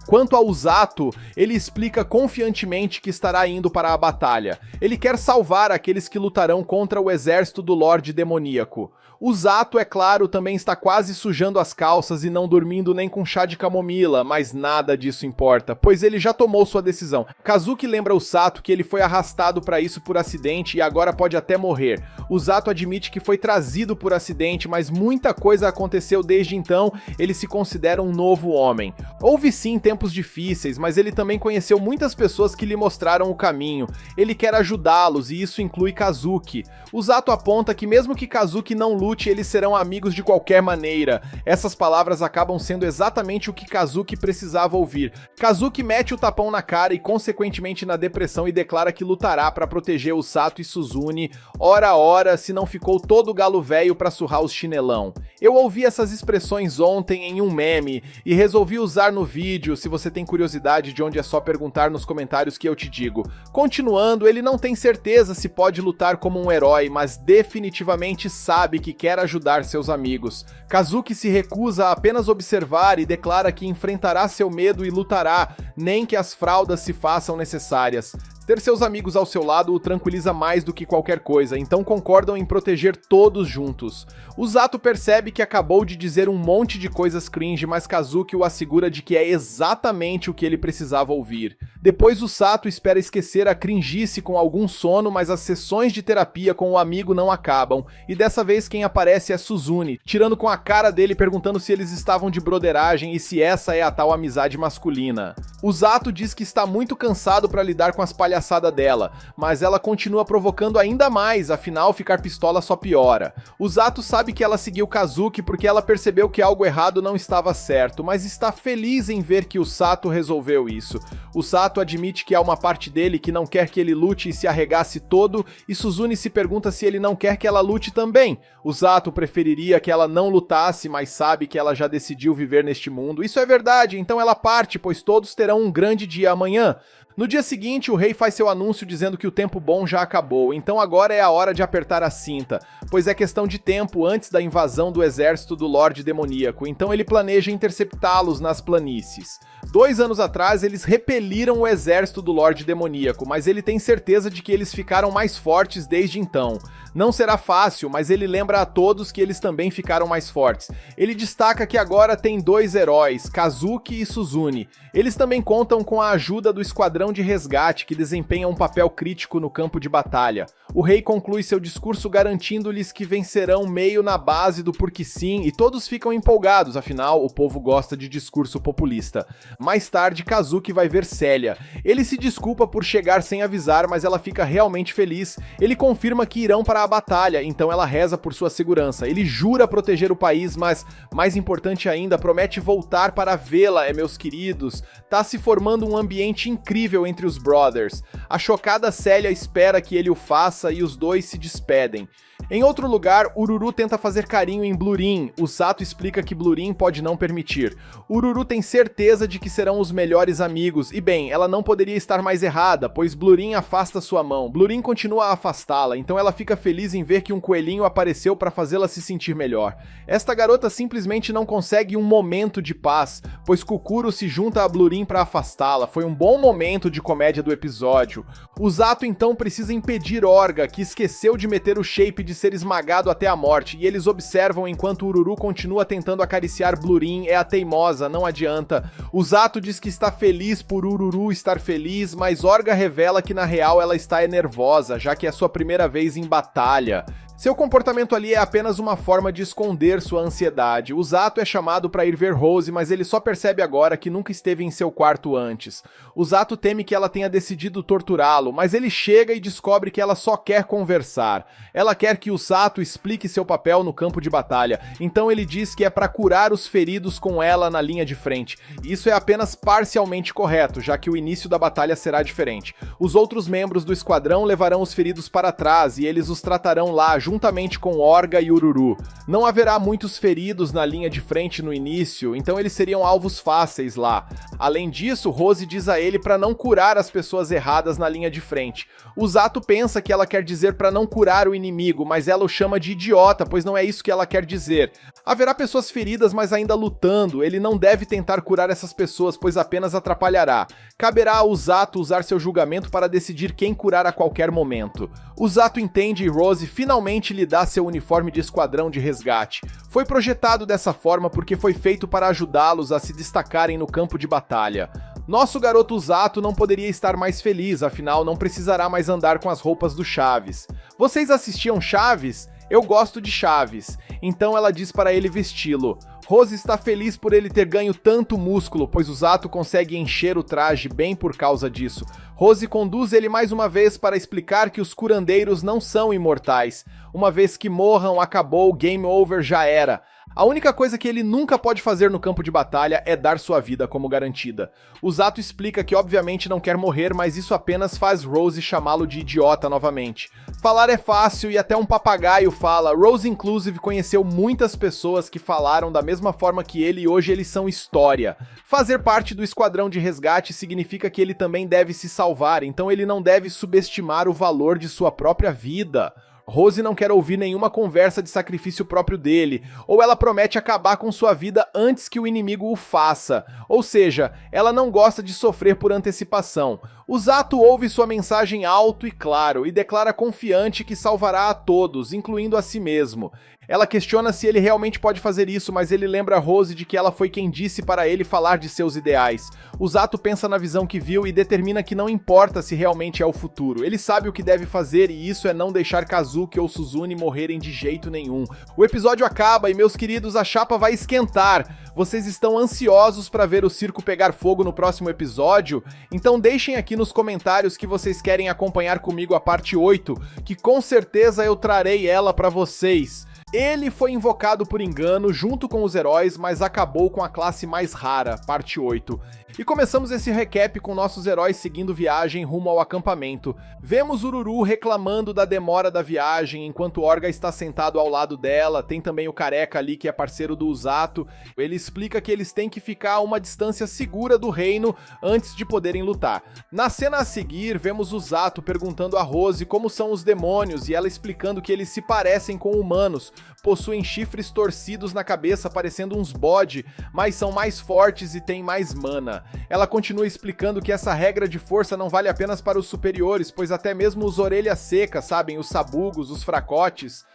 Quanto ao Zato, ele explica confiantemente que estará indo para a batalha. Ele quer salvar aqueles que lutarão contra o exército do Lorde Demoníaco. O Zato, é claro, também está quase sujando as calças e não dormindo nem com chá de camomila, mas nada disso importa, pois ele já tomou sua decisão. Kazuki lembra o Sato que ele foi arrastado para isso por acidente e agora pode até morrer. O Zato admite que foi trazido por acidente, mas muita coisa aconteceu desde então, ele se considera um novo homem. Houve sim tempos difíceis, mas ele também conheceu muitas pessoas que lhe mostraram o caminho. Ele quer ajudá-los e isso inclui Kazuki. O Zato aponta que mesmo que Kazuki não lute, eles serão amigos de qualquer maneira. Essas palavras acabam sendo exatamente o que Kazuki precisava ouvir. Kazuki mete o tapão na cara e consequentemente na depressão e declara que lutará para proteger o Sato e Suzune, ora, se não ficou todo galo velho pra surrar os chinelão. Eu ouvi essas expressões ontem em um meme e resolvi usar no vídeo. Se você tem curiosidade de onde é só perguntar nos comentários que eu te digo. Continuando, ele não tem certeza se pode lutar como um herói, mas definitivamente sabe que quer ajudar seus amigos. Kazuki se recusa a apenas observar e declara que enfrentará seu medo e lutará, nem que as fraldas se façam necessárias. Ter seus amigos ao seu lado o tranquiliza mais do que qualquer coisa, então concordam em proteger todos juntos. O Zato percebe que acabou de dizer um monte de coisas cringe, mas Kazuki o assegura de que é exatamente o que ele precisava ouvir. Depois o Sato espera esquecer a cringice com algum sono, mas as sessões de terapia com o amigo não acabam, e dessa vez quem aparece é Suzune, tirando com a cara dele perguntando se eles estavam de broderagem e se essa é a tal amizade masculina. O Zato diz que está muito cansado para lidar com as palhaçadas dela, mas ela continua provocando ainda mais, afinal ficar pistola só piora. O Zato sabe que ela seguiu Kazuki porque ela percebeu que algo errado não estava certo, mas está feliz em ver que o Sato resolveu isso. O Sato admite que há uma parte dele que não quer que ele lute e se arregace todo, e Suzune se pergunta se ele não quer que ela lute também. O Sato preferiria que ela não lutasse, mas sabe que ela já decidiu viver neste mundo. Isso é verdade, então ela parte, pois todos terão um grande dia amanhã. No dia seguinte, o rei faz seu anúncio dizendo que o tempo bom já acabou, então agora é a hora de apertar a cinta, pois é questão de tempo antes da invasão do exército do Lorde Demoníaco, então ele planeja interceptá-los nas planícies. 2 anos atrás, eles repeliram o exército do Lorde Demoníaco, mas ele tem certeza de que eles ficaram mais fortes desde então. Não será fácil, mas ele lembra a todos que eles também ficaram mais fortes. Ele destaca que agora tem 2 heróis, Kazuki e Suzune. Eles também contam com a ajuda do esquadrão de resgate, que desempenha um papel crítico no campo de batalha. O rei conclui seu discurso garantindo-lhes que vencerão meio na base do porque sim, e todos ficam empolgados, afinal, o povo gosta de discurso populista. Mais tarde, Kazuki vai ver Célia. Ele se desculpa por chegar sem avisar, mas ela fica realmente feliz. Ele confirma que irão para a batalha, então ela reza por sua segurança. Ele jura proteger o país, mas, mais importante ainda, promete voltar para vê-la, meus queridos. Tá se formando um ambiente incrível entre os brothers. A chocada Célia espera que ele o faça e os dois se despedem. Em outro lugar, Ururu tenta fazer carinho em Blurin. O Sato explica que Blurin pode não permitir. Ururu tem certeza de que serão os melhores amigos, e bem, ela não poderia estar mais errada, pois Blurin afasta sua mão. Blurin continua a afastá-la, então ela fica feliz em ver que um coelhinho apareceu para fazê-la se sentir melhor. Esta garota simplesmente não consegue um momento de paz, pois Kukuro se junta a Blurin para afastá-la. Foi um bom momento de comédia do episódio. O Sato então precisa impedir Orga, que esqueceu de meter o shape de ser esmagado até a morte, e eles observam enquanto Ururu continua tentando acariciar Blurin. É a teimosa, não adianta. O Sato diz que está feliz por Ururu estar feliz, mas Orga revela que na real ela está nervosa, já que é sua primeira vez em batalha. Seu comportamento ali é apenas uma forma de esconder sua ansiedade. O Sato é chamado para ir ver Rose, mas ele só percebe agora que nunca esteve em seu quarto antes. O Sato teme que ela tenha decidido torturá-lo, mas ele chega e descobre que ela só quer conversar. Ela quer que o Sato explique seu papel no campo de batalha, então ele diz que é para curar os feridos com ela na linha de frente. Isso é apenas parcialmente correto, já que o início da batalha será diferente. Os outros membros do esquadrão levarão os feridos para trás e eles os tratarão lá, juntamente com Orga e Ururu. Não haverá muitos feridos na linha de frente no início, então eles seriam alvos fáceis lá. Além disso, Rose diz a ele para não curar as pessoas erradas na linha de frente. O Sato pensa que ela quer dizer para não curar o inimigo, mas ela o chama de idiota, pois não é isso que ela quer dizer. Haverá pessoas feridas, mas ainda lutando. Ele não deve tentar curar essas pessoas, pois apenas atrapalhará. Caberá ao Sato usar seu julgamento para decidir quem curar a qualquer momento. O Sato entende e Rose finalmente lhe dá seu uniforme de esquadrão de resgate. Foi projetado dessa forma porque foi feito para ajudá-los a se destacarem no campo de batalha. Nosso garoto Sato não poderia estar mais feliz, afinal não precisará mais andar com as roupas do Chaves. Vocês assistiam Chaves? Eu gosto de Chaves. Então ela diz para ele vesti-lo. Rose está feliz por ele ter ganho tanto músculo, pois o Sato consegue encher o traje bem por causa disso. Rose conduz ele mais uma vez para explicar que os curandeiros não são imortais. Uma vez que morram, acabou, game over, já era. A única coisa que ele nunca pode fazer no campo de batalha é dar sua vida como garantida. O Sato explica que obviamente não quer morrer, mas isso apenas faz Rose chamá-lo de idiota novamente. Falar é fácil e até um papagaio fala. Rose Inclusive conheceu muitas pessoas que falaram da mesma forma que ele e hoje eles são história. Fazer parte do esquadrão de resgate significa que ele também deve se salvar, então ele não deve subestimar o valor de sua própria vida. Rose não quer ouvir nenhuma conversa de sacrifício próprio dele, ou ela promete acabar com sua vida antes que o inimigo o faça. Ou seja, ela não gosta de sofrer por antecipação. O Sato ouve sua mensagem alto e claro e declara confiante que salvará a todos, incluindo a si mesmo. Ela questiona se ele realmente pode fazer isso, mas ele lembra Rose de que ela foi quem disse para ele falar de seus ideais. O Sato pensa na visão que viu e determina que não importa se realmente é o futuro. Ele sabe o que deve fazer e isso é não deixar Kazuki ou Suzune morrerem de jeito nenhum. O episódio acaba e, meus queridos, a chapa vai esquentar. Vocês estão ansiosos para ver o circo pegar fogo no próximo episódio? Então deixem aqui nos comentários que vocês querem acompanhar comigo a parte 8, que com certeza eu trarei ela para vocês. Ele foi invocado por engano junto com os heróis, mas acabou com a classe mais rara, parte 8. E começamos esse recap com nossos heróis seguindo viagem rumo ao acampamento. Vemos Ururu reclamando da demora da viagem, enquanto Orga está sentado ao lado dela. Tem também o careca ali que é parceiro do Sato. Ele explica que eles têm que ficar a uma distância segura do reino antes de poderem lutar. Na cena a seguir, vemos o Sato perguntando a Rose como são os demônios e ela explicando que eles se parecem com humanos, possuem chifres torcidos na cabeça parecendo uns bode, mas são mais fortes e têm mais mana. Ela continua explicando que essa regra de força não vale apenas para os superiores, pois até mesmo os orelhas secas, sabem, os sabugos, os fracotes,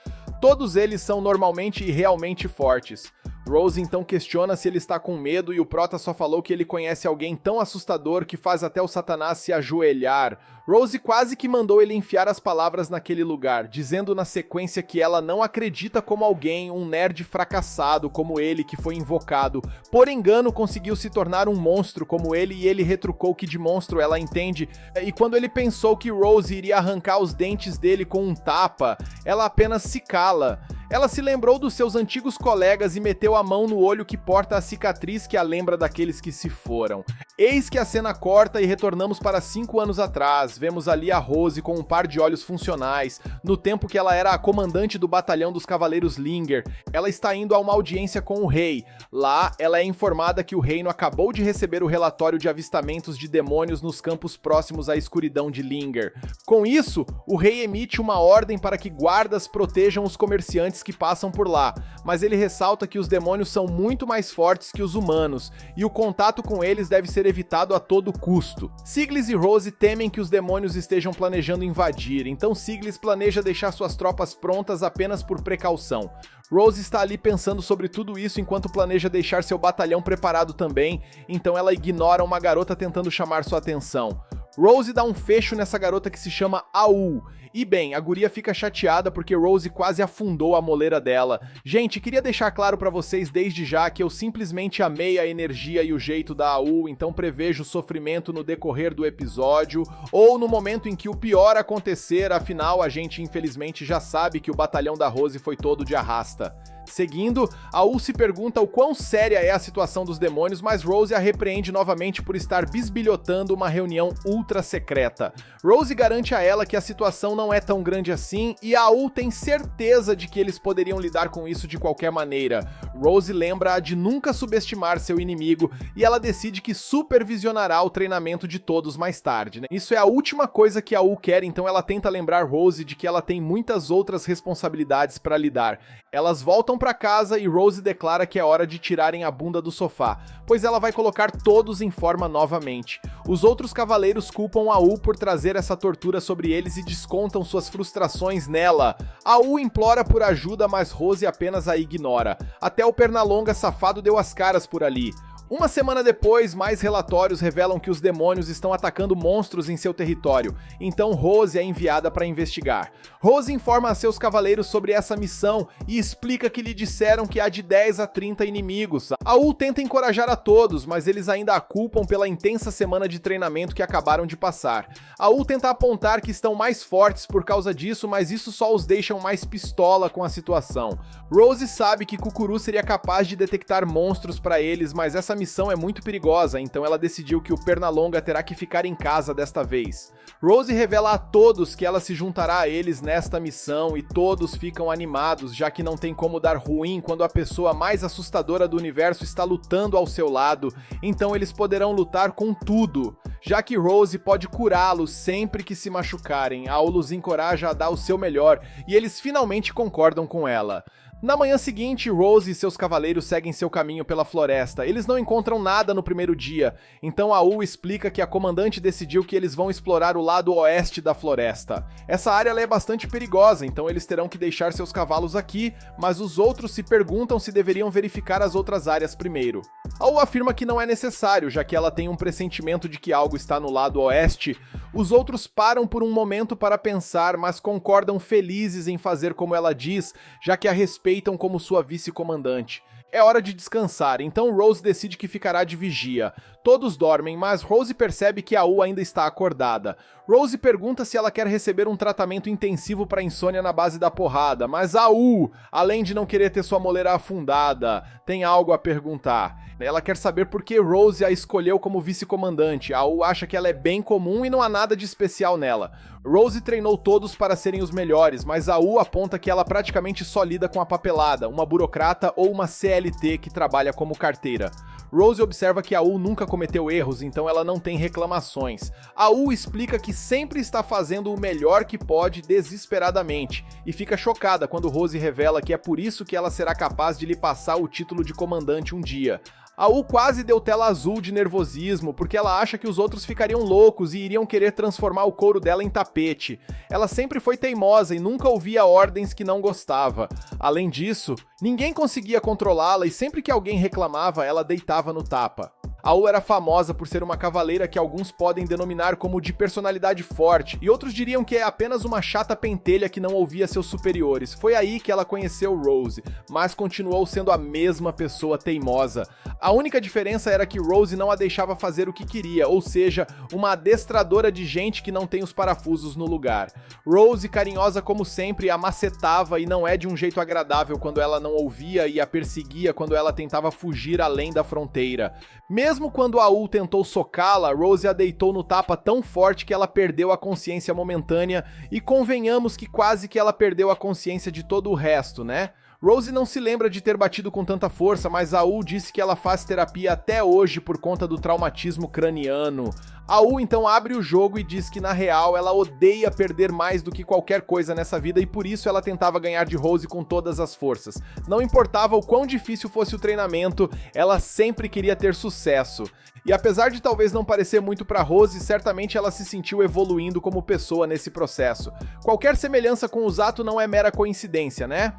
todos eles são normalmente e realmente fortes. Rose então questiona se ele está com medo e o Prota só falou que ele conhece alguém tão assustador que faz até o Satanás se ajoelhar. Rose quase que mandou ele enfiar as palavras naquele lugar, dizendo na sequência que ela não acredita como alguém, um nerd fracassado como ele que foi invocado, por engano conseguiu se tornar um monstro como ele e ele retrucou que de monstro ela entende, e quando ele pensou que Rose iria arrancar os dentes dele com um tapa, ela apenas se cala. Ela se lembrou dos seus antigos colegas e meteu a mão no olho que porta a cicatriz que a lembra daqueles que se foram. Eis que a cena corta e retornamos para 5 anos atrás. Vemos ali a Rose com um par de olhos funcionais, no tempo que ela era a comandante do batalhão dos Cavaleiros Linger. Ela está indo a uma audiência com o rei. Lá, ela é informada que o reino acabou de receber o relatório de avistamentos de demônios nos campos próximos à escuridão de Linger. Com isso, o rei emite uma ordem para que guardas protejam os comerciantes que passam por lá, mas ele ressalta que os demônios são muito mais fortes que os humanos, e o contato com eles deve ser evitado a todo custo. Siglis e Rose temem que os demônios estejam planejando invadir, então Siglis planeja deixar suas tropas prontas apenas por precaução. Rose está ali pensando sobre tudo isso enquanto planeja deixar seu batalhão preparado também, então ela ignora uma garota tentando chamar sua atenção. Rose dá um fecho nessa garota que se chama Aul. E bem, a guria fica chateada porque Rose quase afundou a moleira dela. Gente, queria deixar claro pra vocês desde já que eu simplesmente amei a energia e o jeito da Aul, então prevejo sofrimento no decorrer do episódio, ou no momento em que o pior acontecer, afinal a gente infelizmente já sabe que o batalhão da Rose foi todo de arrasta. Seguindo, Aul se pergunta o quão séria é a situação dos demônios, mas Rose a repreende novamente por estar bisbilhotando uma reunião ultra secreta. Rose garante a ela que a situação não é tão grande assim e Aul tem certeza de que eles poderiam lidar com isso de qualquer maneira. Rose lembra-a de nunca subestimar seu inimigo e ela decide que supervisionará o treinamento de todos mais tarde, né? Isso é a última coisa que Aul quer, então ela tenta lembrar Rose de que ela tem muitas outras responsabilidades para lidar. Elas voltam pra casa e Rose declara que é hora de tirarem a bunda do sofá, pois ela vai colocar todos em forma novamente. Os outros cavaleiros culpam Aul por trazer essa tortura sobre eles e descontam suas frustrações nela. Aul implora por ajuda, mas Rose apenas a ignora. Até o Pernalonga safado deu as caras por ali. Uma semana depois, mais relatórios revelam que os demônios estão atacando monstros em seu território, então Rose é enviada para investigar. Rose informa a seus cavaleiros sobre essa missão e explica que lhe disseram que há de 10 a 30 inimigos. Aul tenta encorajar a todos, mas eles ainda a culpam pela intensa semana de treinamento que acabaram de passar. Aul tenta apontar que estão mais fortes por causa disso, mas isso só os deixa mais pistola com a situação. Rose sabe que Kukuru seria capaz de detectar monstros para eles, mas essa missão é muito perigosa, então ela decidiu que o Pernalonga terá que ficar em casa desta vez. Rose revela a todos que ela se juntará a eles nesta missão e todos ficam animados, já que não tem como dar ruim quando a pessoa mais assustadora do universo está lutando ao seu lado, então eles poderão lutar com tudo, já que Rose pode curá-los sempre que se machucarem. Aul os encoraja a dar o seu melhor e eles finalmente concordam com ela. Na manhã seguinte, Rose e seus cavaleiros seguem seu caminho pela floresta. Eles não encontram nada no primeiro dia, então Aul explica que a comandante decidiu que eles vão explorar o lado oeste da floresta. Essa área é bastante perigosa, então eles terão que deixar seus cavalos aqui, mas os outros se perguntam se deveriam verificar as outras áreas primeiro. Aul afirma que não é necessário, já que ela tem um pressentimento de que algo está no lado oeste. Os outros param por um momento para pensar, mas concordam felizes em fazer como ela diz, já que a respeitam como sua vice-comandante. É hora de descansar, então Rose decide que ficará de vigia. Todos dormem, mas Rose percebe que Aul ainda está acordada. Rose pergunta se ela quer receber um tratamento intensivo para insônia na base da porrada, mas Aul, além de não querer ter sua moleira afundada, tem algo a perguntar. Ela quer saber por que Rose a escolheu como vice-comandante. Aul acha que ela é bem comum e não há nada de especial nela. Rose treinou todos para serem os melhores, mas Aul aponta que ela praticamente só lida com a papelada, uma burocrata ou uma CLT que trabalha como carteira. Rose observa que Aul nunca cometeu erros, então ela não tem reclamações. Aul explica que sempre está fazendo o melhor que pode desesperadamente, e fica chocada quando Rose revela que é por isso que ela será capaz de lhe passar o título de comandante um dia. Aul quase deu tela azul de nervosismo, porque ela acha que os outros ficariam loucos e iriam querer transformar o couro dela em tapete. Ela sempre foi teimosa e nunca ouvia ordens que não gostava. Além disso, ninguém conseguia controlá-la e sempre que alguém reclamava, ela deitava no tapa. AU era famosa por ser uma cavaleira que alguns podem denominar como de personalidade forte, e outros diriam que é apenas uma chata pentelha que não ouvia seus superiores. Foi aí que ela conheceu Rose, mas continuou sendo a mesma pessoa teimosa. A única diferença era que Rose não a deixava fazer o que queria, ou seja, uma adestradora de gente que não tem os parafusos no lugar. Rose, carinhosa como sempre, a macetava e não é de um jeito agradável quando ela não ouvia e a perseguia quando ela tentava fugir além da fronteira. Mesmo quando AU tentou socá-la, Rose a deitou no tapa tão forte que ela perdeu a consciência momentânea, e convenhamos que quase que ela perdeu a consciência de todo o resto, né? Rose não se lembra de ter batido com tanta força, mas AU disse que ela faz terapia até hoje por conta do traumatismo craniano. AU então abre o jogo e diz que na real ela odeia perder mais do que qualquer coisa nessa vida e por isso ela tentava ganhar de Rose com todas as forças. Não importava o quão difícil fosse o treinamento, ela sempre queria ter sucesso. E apesar de talvez não parecer muito pra Rose, certamente ela se sentiu evoluindo como pessoa nesse processo. Qualquer semelhança com o Zato não é mera coincidência, né?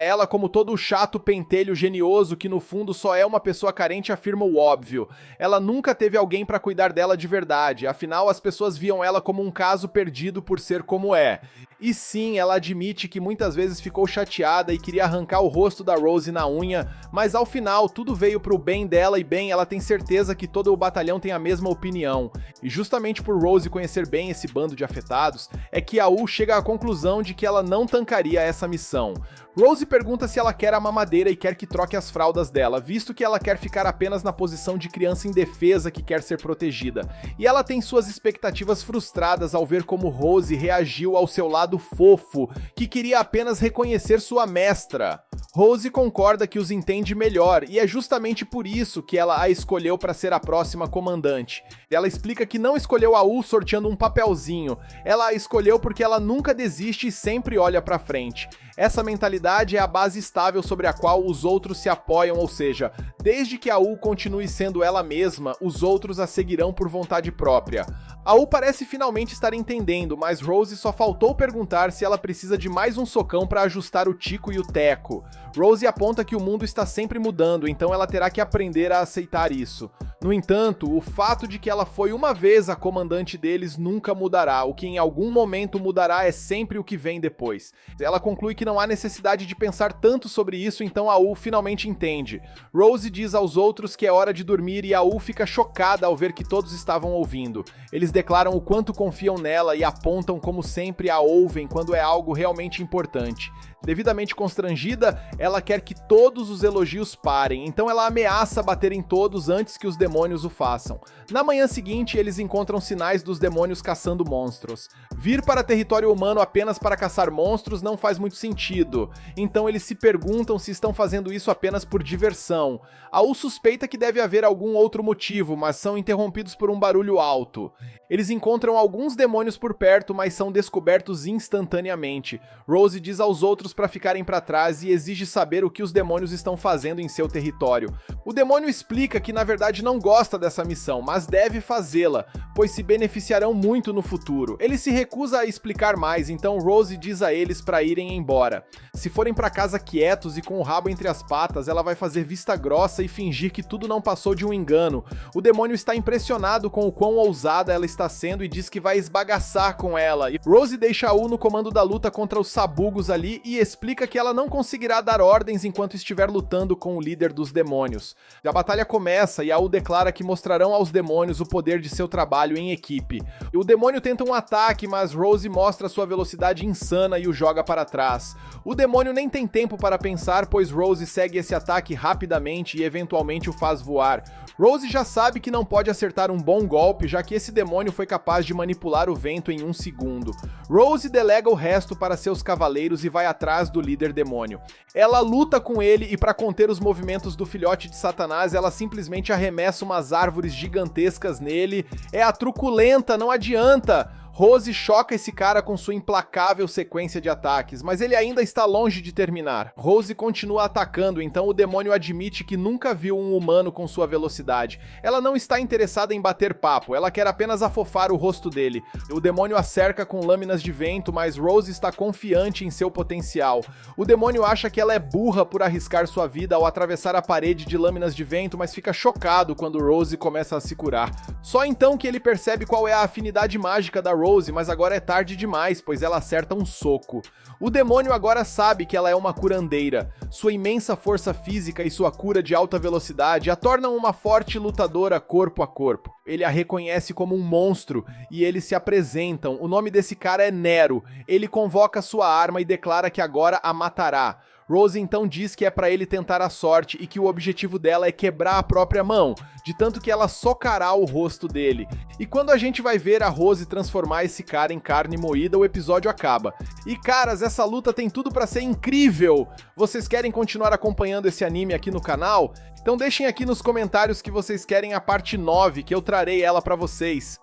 Ela, como todo chato pentelho genioso que no fundo só é uma pessoa carente, afirma o óbvio. Ela nunca teve alguém pra cuidar dela de verdade, afinal as pessoas viam ela como um caso perdido por ser como é. E sim, ela admite que muitas vezes ficou chateada e queria arrancar o rosto da Rose na unha, mas ao final tudo veio pro bem dela e bem, ela tem certeza que todo o batalhão tem a mesma opinião. E justamente por Rose conhecer bem esse bando de afetados, é que AU chega à conclusão de que ela não tancaria essa missão. Rose pergunta se ela quer a mamadeira e quer que troque as fraldas dela, visto que ela quer ficar apenas na posição de criança indefesa que quer ser protegida. E ela tem suas expectativas frustradas ao ver como Rose reagiu ao seu lado fofo, que queria apenas reconhecer sua mestra. Rose concorda que os entende melhor, e é justamente por isso que ela a escolheu para ser a próxima comandante. Ela explica que não escolheu AU sorteando um papelzinho, ela a escolheu porque ela nunca desiste e sempre olha para frente. Essa mentalidade é a base estável sobre a qual os outros se apoiam, ou seja, desde que AU continue sendo ela mesma, os outros a seguirão por vontade própria. AU parece finalmente estar entendendo, mas Rose só faltou perguntar se ela precisa de mais um socão para ajustar o tico e o teco. Rose aponta que o mundo está sempre mudando, então ela terá que aprender a aceitar isso. No entanto, o fato de que ela foi uma vez a comandante deles nunca mudará, o que em algum momento mudará é sempre o que vem depois. Ela conclui que não há necessidade de pensar tanto sobre isso, então AU finalmente entende. Rose diz aos outros que é hora de dormir e AU fica chocada ao ver que todos estavam ouvindo. Eles declaram o quanto confiam nela e apontam como sempre a ouvem quando é algo realmente importante. Devidamente constrangida, ela quer que todos os elogios parem, então ela ameaça bater em todos antes que os demônios o façam. Na manhã seguinte, eles encontram sinais dos demônios caçando monstros. Vir para território humano apenas para caçar monstros não faz muito sentido, então eles se perguntam se estão fazendo isso apenas por diversão. AU suspeita que deve haver algum outro motivo, mas são interrompidos por um barulho alto. Eles encontram alguns demônios por perto, mas são descobertos instantaneamente. Rose diz aos outros para ficarem para trás e exige saber o que os demônios estão fazendo em seu território. O demônio explica que na verdade não gosta dessa missão, mas deve fazê-la, pois se beneficiarão muito no futuro. Ele se recusa a explicar mais, então Rose diz a eles para irem embora. Se forem para casa quietos e com o rabo entre as patas, ela vai fazer vista grossa e fingir que tudo não passou de um engano. O demônio está impressionado com o quão ousada ela está sendo e diz que vai esbagaçar com ela. E Rose deixa AU no comando da luta contra os sabugos ali e explica que ela não conseguirá dar ordens enquanto estiver lutando com o líder dos demônios. A batalha começa e AU declara que mostrarão aos demônios o poder de seu trabalho em equipe. O demônio tenta um ataque, mas Rose mostra sua velocidade insana e o joga para trás. O demônio nem tem tempo para pensar, pois Rose segue esse ataque rapidamente e eventualmente o faz voar. Rose já sabe que não pode acertar um bom golpe, já que esse demônio foi capaz de manipular o vento em um segundo. Rose delega o resto para seus cavaleiros e vai atrás do líder demônio. Ela luta com ele e para conter os movimentos do filhote de Satanás, ela simplesmente arremessa umas árvores gigantescas nele. É a truculenta, não adianta! Rose choca esse cara com sua implacável sequência de ataques, mas ele ainda está longe de terminar. Rose continua atacando, então o demônio admite que nunca viu um humano com sua velocidade. Ela não está interessada em bater papo, ela quer apenas afofar o rosto dele. O demônio a cerca com lâminas de vento, mas Rose está confiante em seu potencial. O demônio acha que ela é burra por arriscar sua vida ao atravessar a parede de lâminas de vento, mas fica chocado quando Rose começa a se curar. Só então que ele percebe qual é a afinidade mágica da Rose, mas agora é tarde demais, pois ela acerta um soco. O demônio agora sabe que ela é uma curandeira. Sua imensa força física e sua cura de alta velocidade a tornam uma forte lutadora corpo a corpo. Ele a reconhece como um monstro e eles se apresentam. O nome desse cara é Nero. Ele convoca sua arma e declara que agora a matará. Rose então diz que é pra ele tentar a sorte e que o objetivo dela é quebrar a própria mão, de tanto que ela socará o rosto dele. E quando a gente vai ver a Rose transformar esse cara em carne moída, o episódio acaba. E caras, essa luta tem tudo pra ser incrível! Vocês querem continuar acompanhando esse anime aqui no canal? Então deixem aqui nos comentários que vocês querem a parte 9, que eu trarei ela pra vocês.